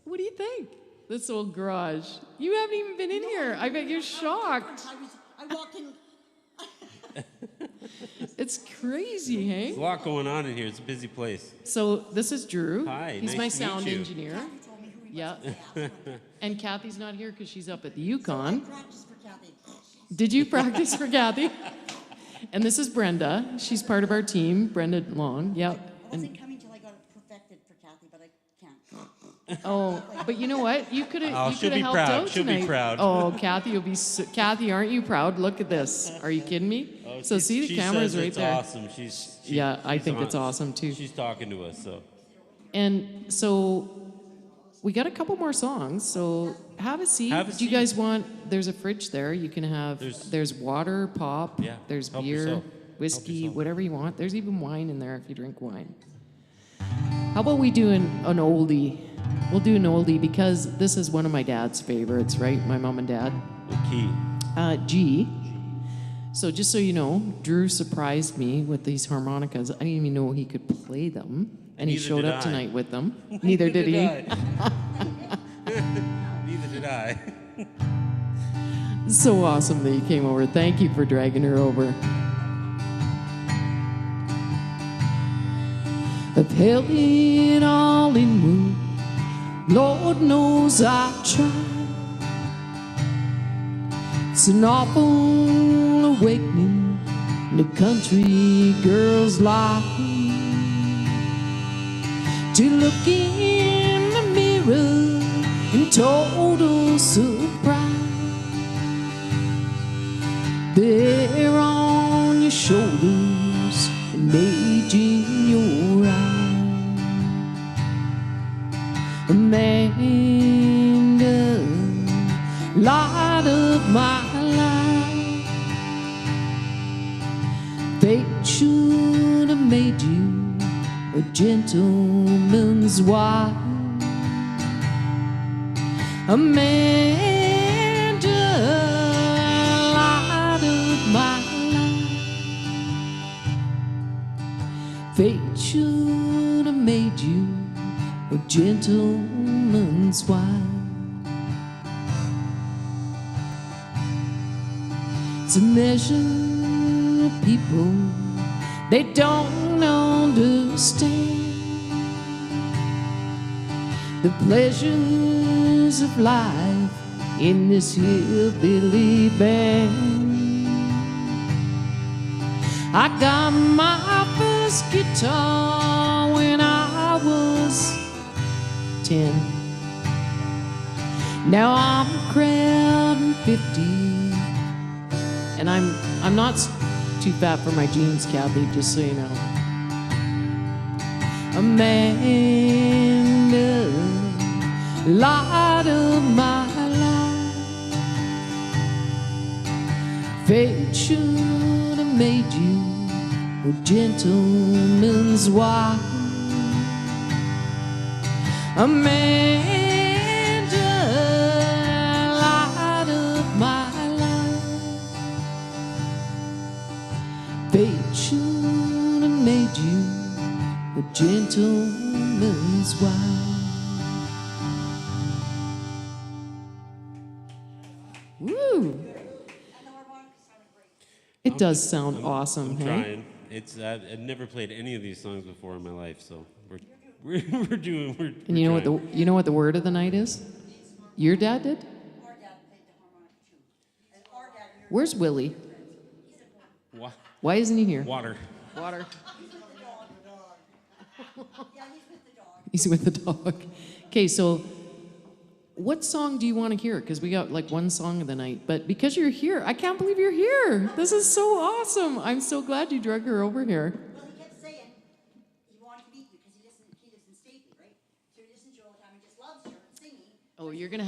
what do you think? This old garage. You haven't even been in here. I bet you're shocked. I walked in. It's crazy, hey? There's a lot going on in here. It's a busy place. So this is Drew. Hi, He's nice my to meet sound you. engineer. Kathy told me who he Yeah. was to ask. And Kathy's not here because she's up at the I Yukon. practiced for Kathy. Did you practice for Kathy? And this is Brenda. She's part of our team, Brenda Long. Yep. I wasn't coming till I got it perfected for Kathy, but I can't. Oh, but you know what? You could have. Oh, you she'll could be have helped proud. out She'll be tonight. proud. Oh, Kathy will be. Kathy, aren't you proud? Look at this. Are you kidding me? Oh, So see the she cameras says right it's there. awesome. Yeah, I she's think on- it's awesome too. She's talking to us, so. And so we got a couple more songs. So have a seat. Have a Do you seat. guys want? There's a fridge there. You can have. There's- There's water, pop. Yeah, There's help beer, yourself. whiskey, yourself. whatever you want. There's even wine in there if you drink wine. How about we do an oldie? We'll do an oldie because this is one of my dad's favorites, right? My mom and dad. What key? G. So just so you know, Drew surprised me with these harmonicas. I didn't even know he could play them. And he Neither showed did up I. tonight with them. Neither did he. Neither did I. So awesome that you came over. Thank you for dragging her over. I've held it all in wood. Lord knows I've tried. It's an awful awakening in a country girl's life. To look in the mirror in total surprise. There on your shoulders, an age in your eyes. Amanda, light of my life. Fate should have made you a gentleman's wife. Amanda, light of my life. Fate should have made you a gentleman's wife. It's a measure of people they don't understand the pleasures of life in this hillbilly band. I got my first guitar when I was 10. Now I'm crowding 50, and I'm not too fat for my jeans, Kathy, just so you know. Amanda, light of my life. Fate should have made you a gentleman's wife. Amanda, light of my life. Fate should have made you a gentleman's wife. Woo! It does sound awesome, I'm hey? trying. It's I've never played any of these songs before in my life, so we're doing. And you know what the word of the night is? Your dad did? Our dad played the harmonica too. And our dad, Where's Willie? Wa- Why isn't he here? water. Water. yeah, he's with the dog. He's with the dog. Okay, so what song do you want to hear? Because we got like one song of the night. But because you're here, I can't believe you're here. This is so awesome. I'm so glad you drug her over here. Well, he kept saying he wanted to meet you because he lives in Stapley, right? So he listens to you all the time. He just loves you and singing. Oh, you're gonna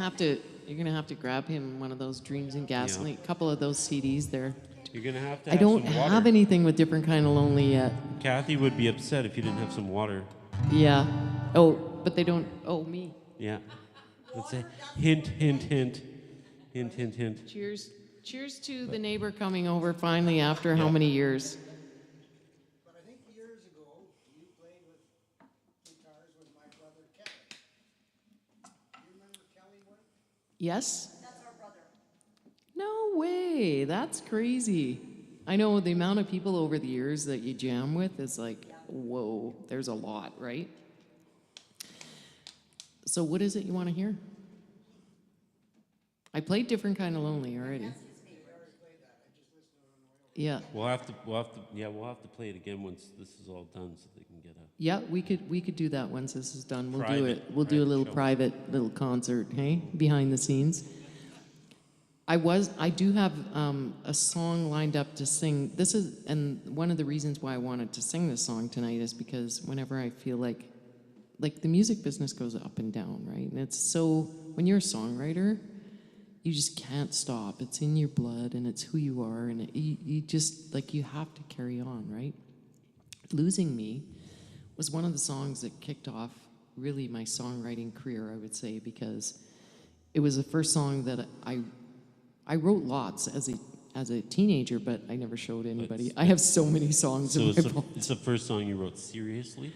have to grab him one of those Dreams and Gasoline, a couple of those CDs there. You're gonna have to. I don't some water. have anything with Different Kind of Lonely yet. Kathy would be upset if you didn't have some water. Yeah. Oh, but they don't. Oh, me. Yeah. Let's say hint, hint, hint, hint, hint, hint. Cheers. Cheers to the neighbor coming over finally after how many years? But I think years ago, you played with guitars with my brother Kelly. Do you remember Kelly Wood? Yes? That's our brother. No way. That's crazy. I know the amount of people over the years that you jam with is like, whoa, there's a lot, right? So what is it you want to hear? I played Different Kind of Lonely already. Yeah. We'll have to play it again once this is all done, so they can get a. Yeah, we could do that once this is done. We'll do Private- it. We'll do a private little show. private little concert, hey, behind the scenes. I do have a song lined up to sing. And one of the reasons why I wanted to sing this song tonight is because whenever I feel like the music business goes up and down, right? And it's so, when you're a songwriter, you just can't stop. It's in your blood and it's who you are, and you just, like, you have to carry on, right? Losing me was one of the songs that kicked off really my songwriting career, I would say, because it was the first song that I wrote lots as a teenager, but I never showed anybody. I have so many songs So in it's my phone it's the first song you wrote seriously?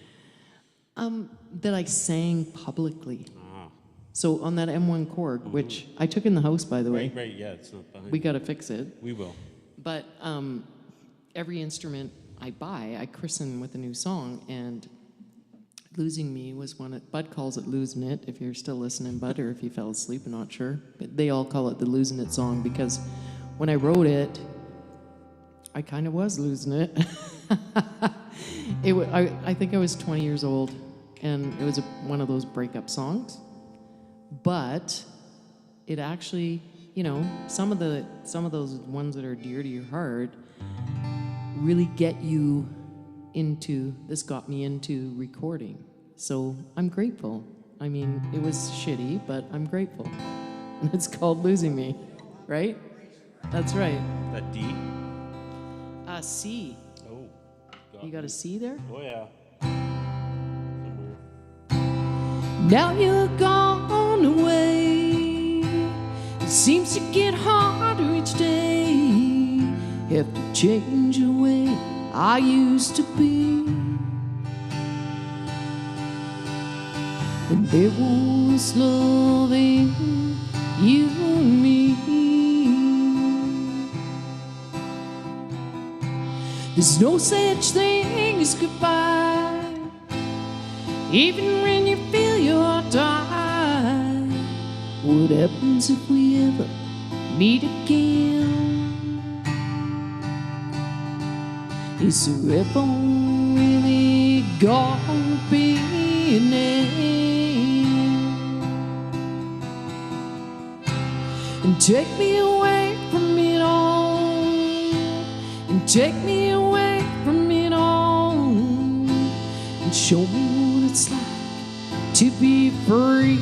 that I sang publicly. Ah. So on that M1 Korg, which I took in the house, by the way, Right, yeah, it's not behind. we got to fix it. We will. But every instrument I buy, I christen with a new song, and Losing Me was one. Bud calls it Losing It, if you're still listening, Bud, or if you fell asleep, I'm not sure. But they all call it the Losing It song because when I wrote it, I kind of was losing it. I think I was 20 years old, and it was one of those breakup songs. But it actually, you know, some of those ones that are dear to your heart really get you into. This got me into recording, so I'm grateful. I mean, it was shitty, but I'm grateful. And it's called Losing Me, right? That's right. That D? C. Oh. You got a C there? Oh, yeah. Somewhere. Now you're gone away. It seems to get harder each day. Have to change the way I used to be. When there was loving you and me. There's no such thing as goodbye. Even when you feel you're dying. What happens if we ever meet again? Is there ever really gonna be an end? And take me away from it all. And take me away from it all. And show me what it's like to be free.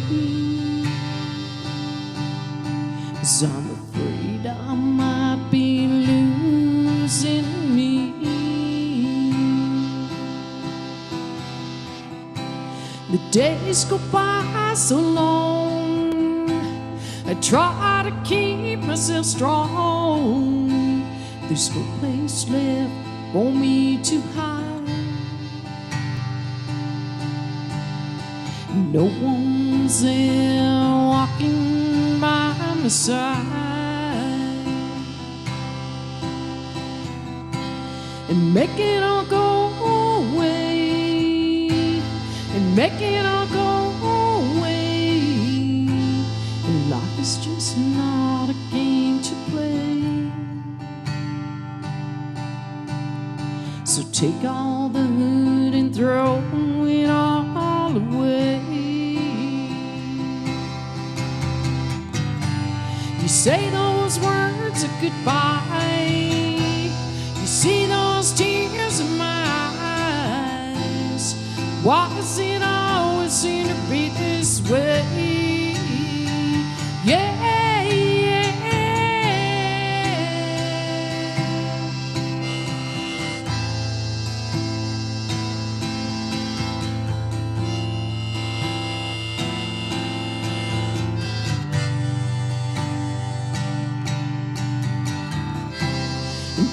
'Cause I'm afraid I might be losing me. The days go by so long. I try to keep myself strong. There's no place left for me to hide. No one's there walking by my side and make it all go away, and make it all go away. And life is just not a game to play. So take all the hurt and throw it all away. You say those words of goodbye. You see those tears in my eyes. Why does it always seem to be this way? Yeah.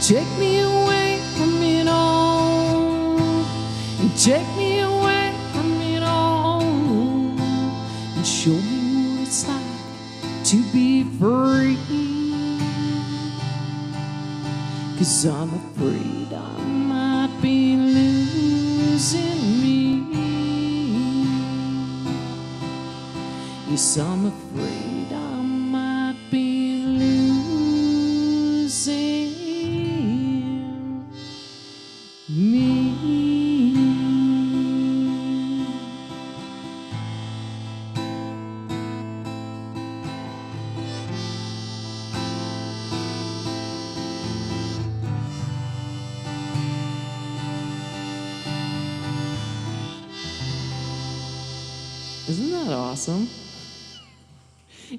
Take me away from it all. And take me away from it all. And show me what it's like to be free. 'Cause I'm afraid I might be losing me. Yes, I'm afraid I might be losing me. Isn't that awesome?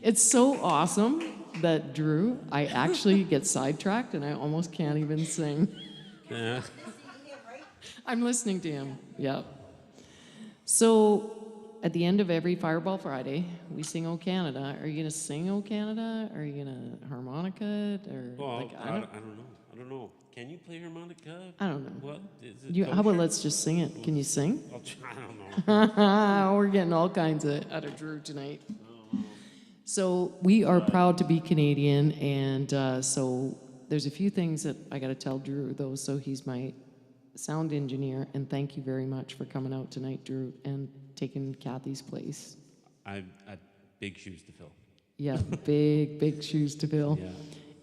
It's so awesome that Drew, I actually get sidetracked and I almost can't even sing. Yeah. I'm listening to him. Yep. So at the end of every Fireball Friday, we sing "O Canada." Are you gonna sing "O Canada"? Are you gonna harmonica it? Or Well, like I don't know. I don't know. Can you play harmonica? I don't know. What is it? How about kosher? let's just sing it? Can you sing? I'll try. I don't know. We're getting all kinds out of Drew tonight. So we are proud to be Canadian, and so there's a few things that I got to tell Drew, though. So he's my sound engineer, and thank you very much for coming out tonight, Drew, and taking Kathy's place. I've big shoes to fill. Yeah, big shoes to fill. Yeah.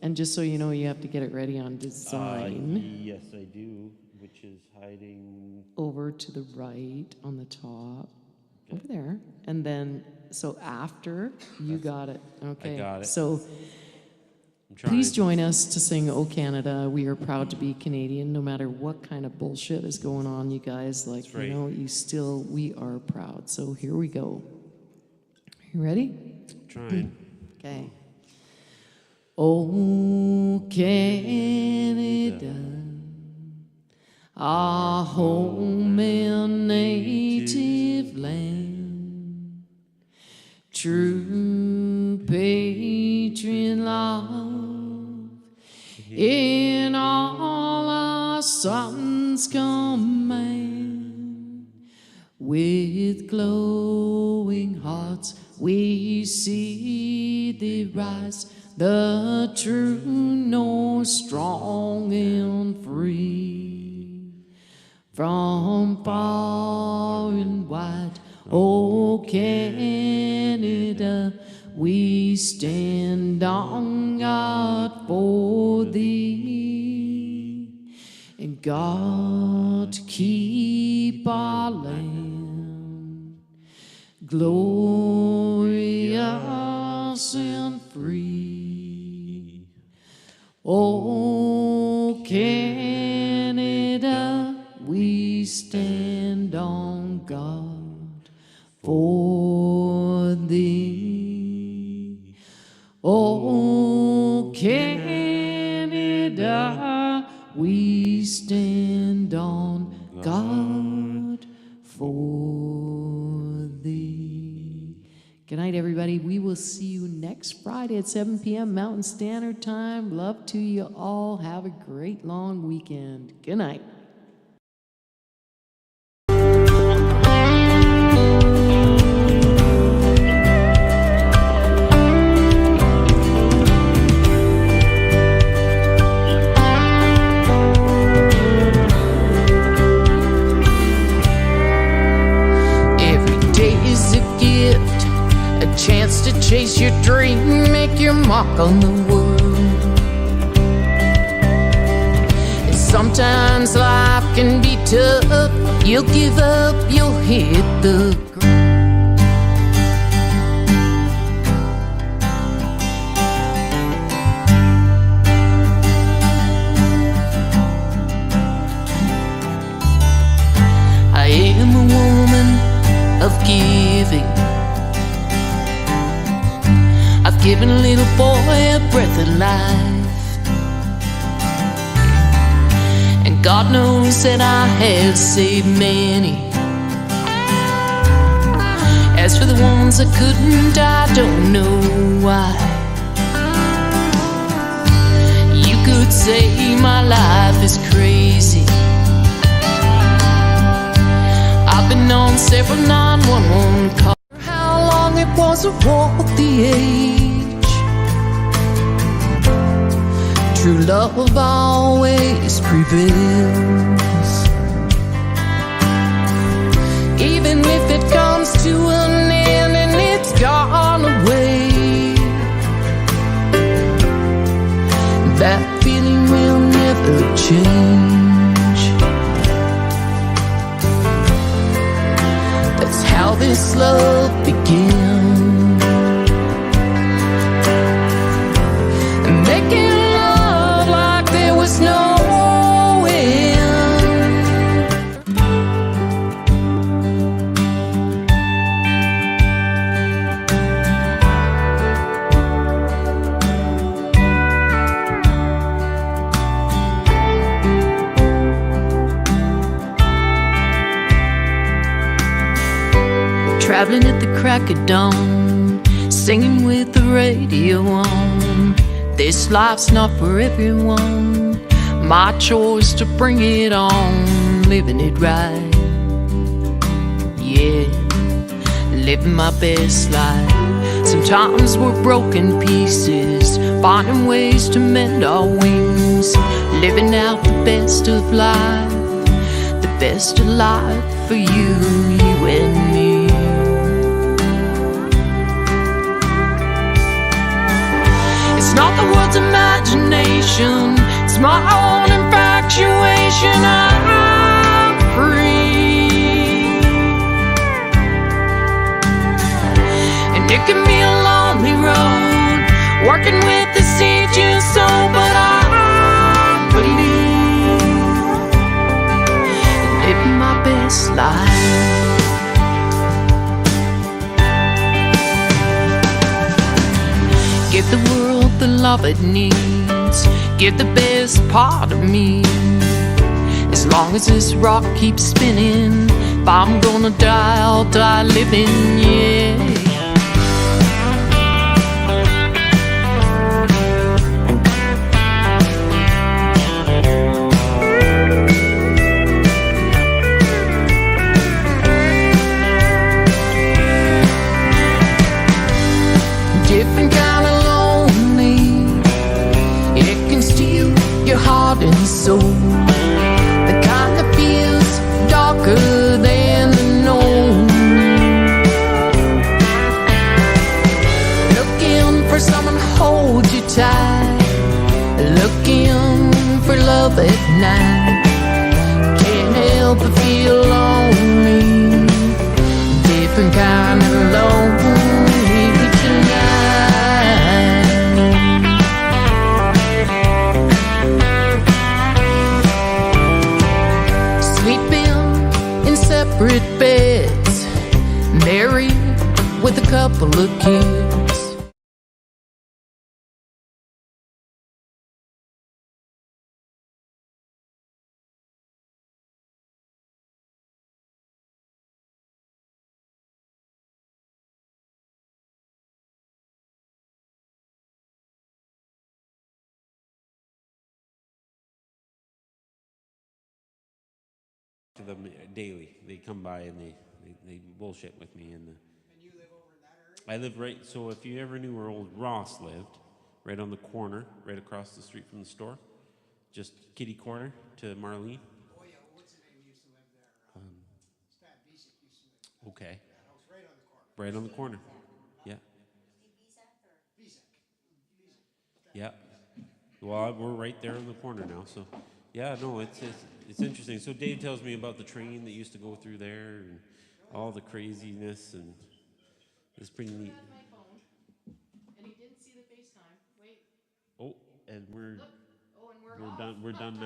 And just so you know, you have to get it ready on design. Yes, I do, which is hiding. Over to the right on the top. Over there. And then, so after, you got it. Okay. I got it. So I'm trying. please join us to sing "O Canada." We are proud to be Canadian, no matter what kind of bullshit is going on, you guys. Like, That's right. we are proud. So here we go. You ready? Trying. Okay. Oh, Canada, our home and native land, true patriot love, in all our sons command, with glowing hearts we see thee rise, the true north, strong and free. From far and wide, O Canada, we stand on guard for thee. And God keep our land glorious and free. Oh, Canada, we stand on guard for thee. Oh, Canada, we stand on guard for thee. Good night, everybody. We will see you next Friday at 7 p.m. Mountain Standard Time. Love to you all. Have a great long weekend. Good night. Every day is a gift, a chance to chase your dream, make your mark on the world. And sometimes life can be tough, you'll give up, you'll hit the ground. I am a woman of giving. I've given a little boy a breath of life, and God knows that I have saved many. As for the ones that couldn't, I don't know why. You could say my life is crazy. I've been on several 911 calls. How long it was, it walked the age. True love always prevails, even if it comes to an end and it's gone away. That feeling will never change. That's how this love began. Making love like there was no end. traveling at the crack of dawn, singing with the radio on. This life's not for everyone. My choice to bring it on, living it right. Yeah, living my best life. Sometimes we're broken pieces, finding ways to mend our wings, living out the best of life, the best of life for you, you and me. It's not the world's imagination, it's my own infatuation. I'm free, and it can be a lonely road, working with the seeds you sow, but I believe in living my best life. Give the world the love it needs, give the best part of me. As long as this rock keeps spinning, if I'm gonna die, I'll die living, yeah. Different kind of lonely, it can steal your heart and soul. The kind that feels darker than the known. Looking for someone to hold you tight, looking for love at night. Can't help but feel lonely, different kind of lonely tonight. Sleeping in separate beds, married with a couple of kids. To them daily. They come by and they bullshit with me. And you live over in that area? I live right, so if you ever knew where old Ross lived, right on the corner, right across the street from the store, just kitty corner to Marlene. Oh yeah, what's his name used to live there? Stan Bisick used to live in Okay. that house right on the corner. Right on the corner. Yeah. Bisick. Yeah. Well, we're right there on the corner now, so yeah, no, it's interesting. So Dave tells me about the train that used to go through there and all the craziness, and it's pretty neat. My phone, and he didn't see the FaceTime. Wait, Oh, and look. Oh, and we're done. We're done now.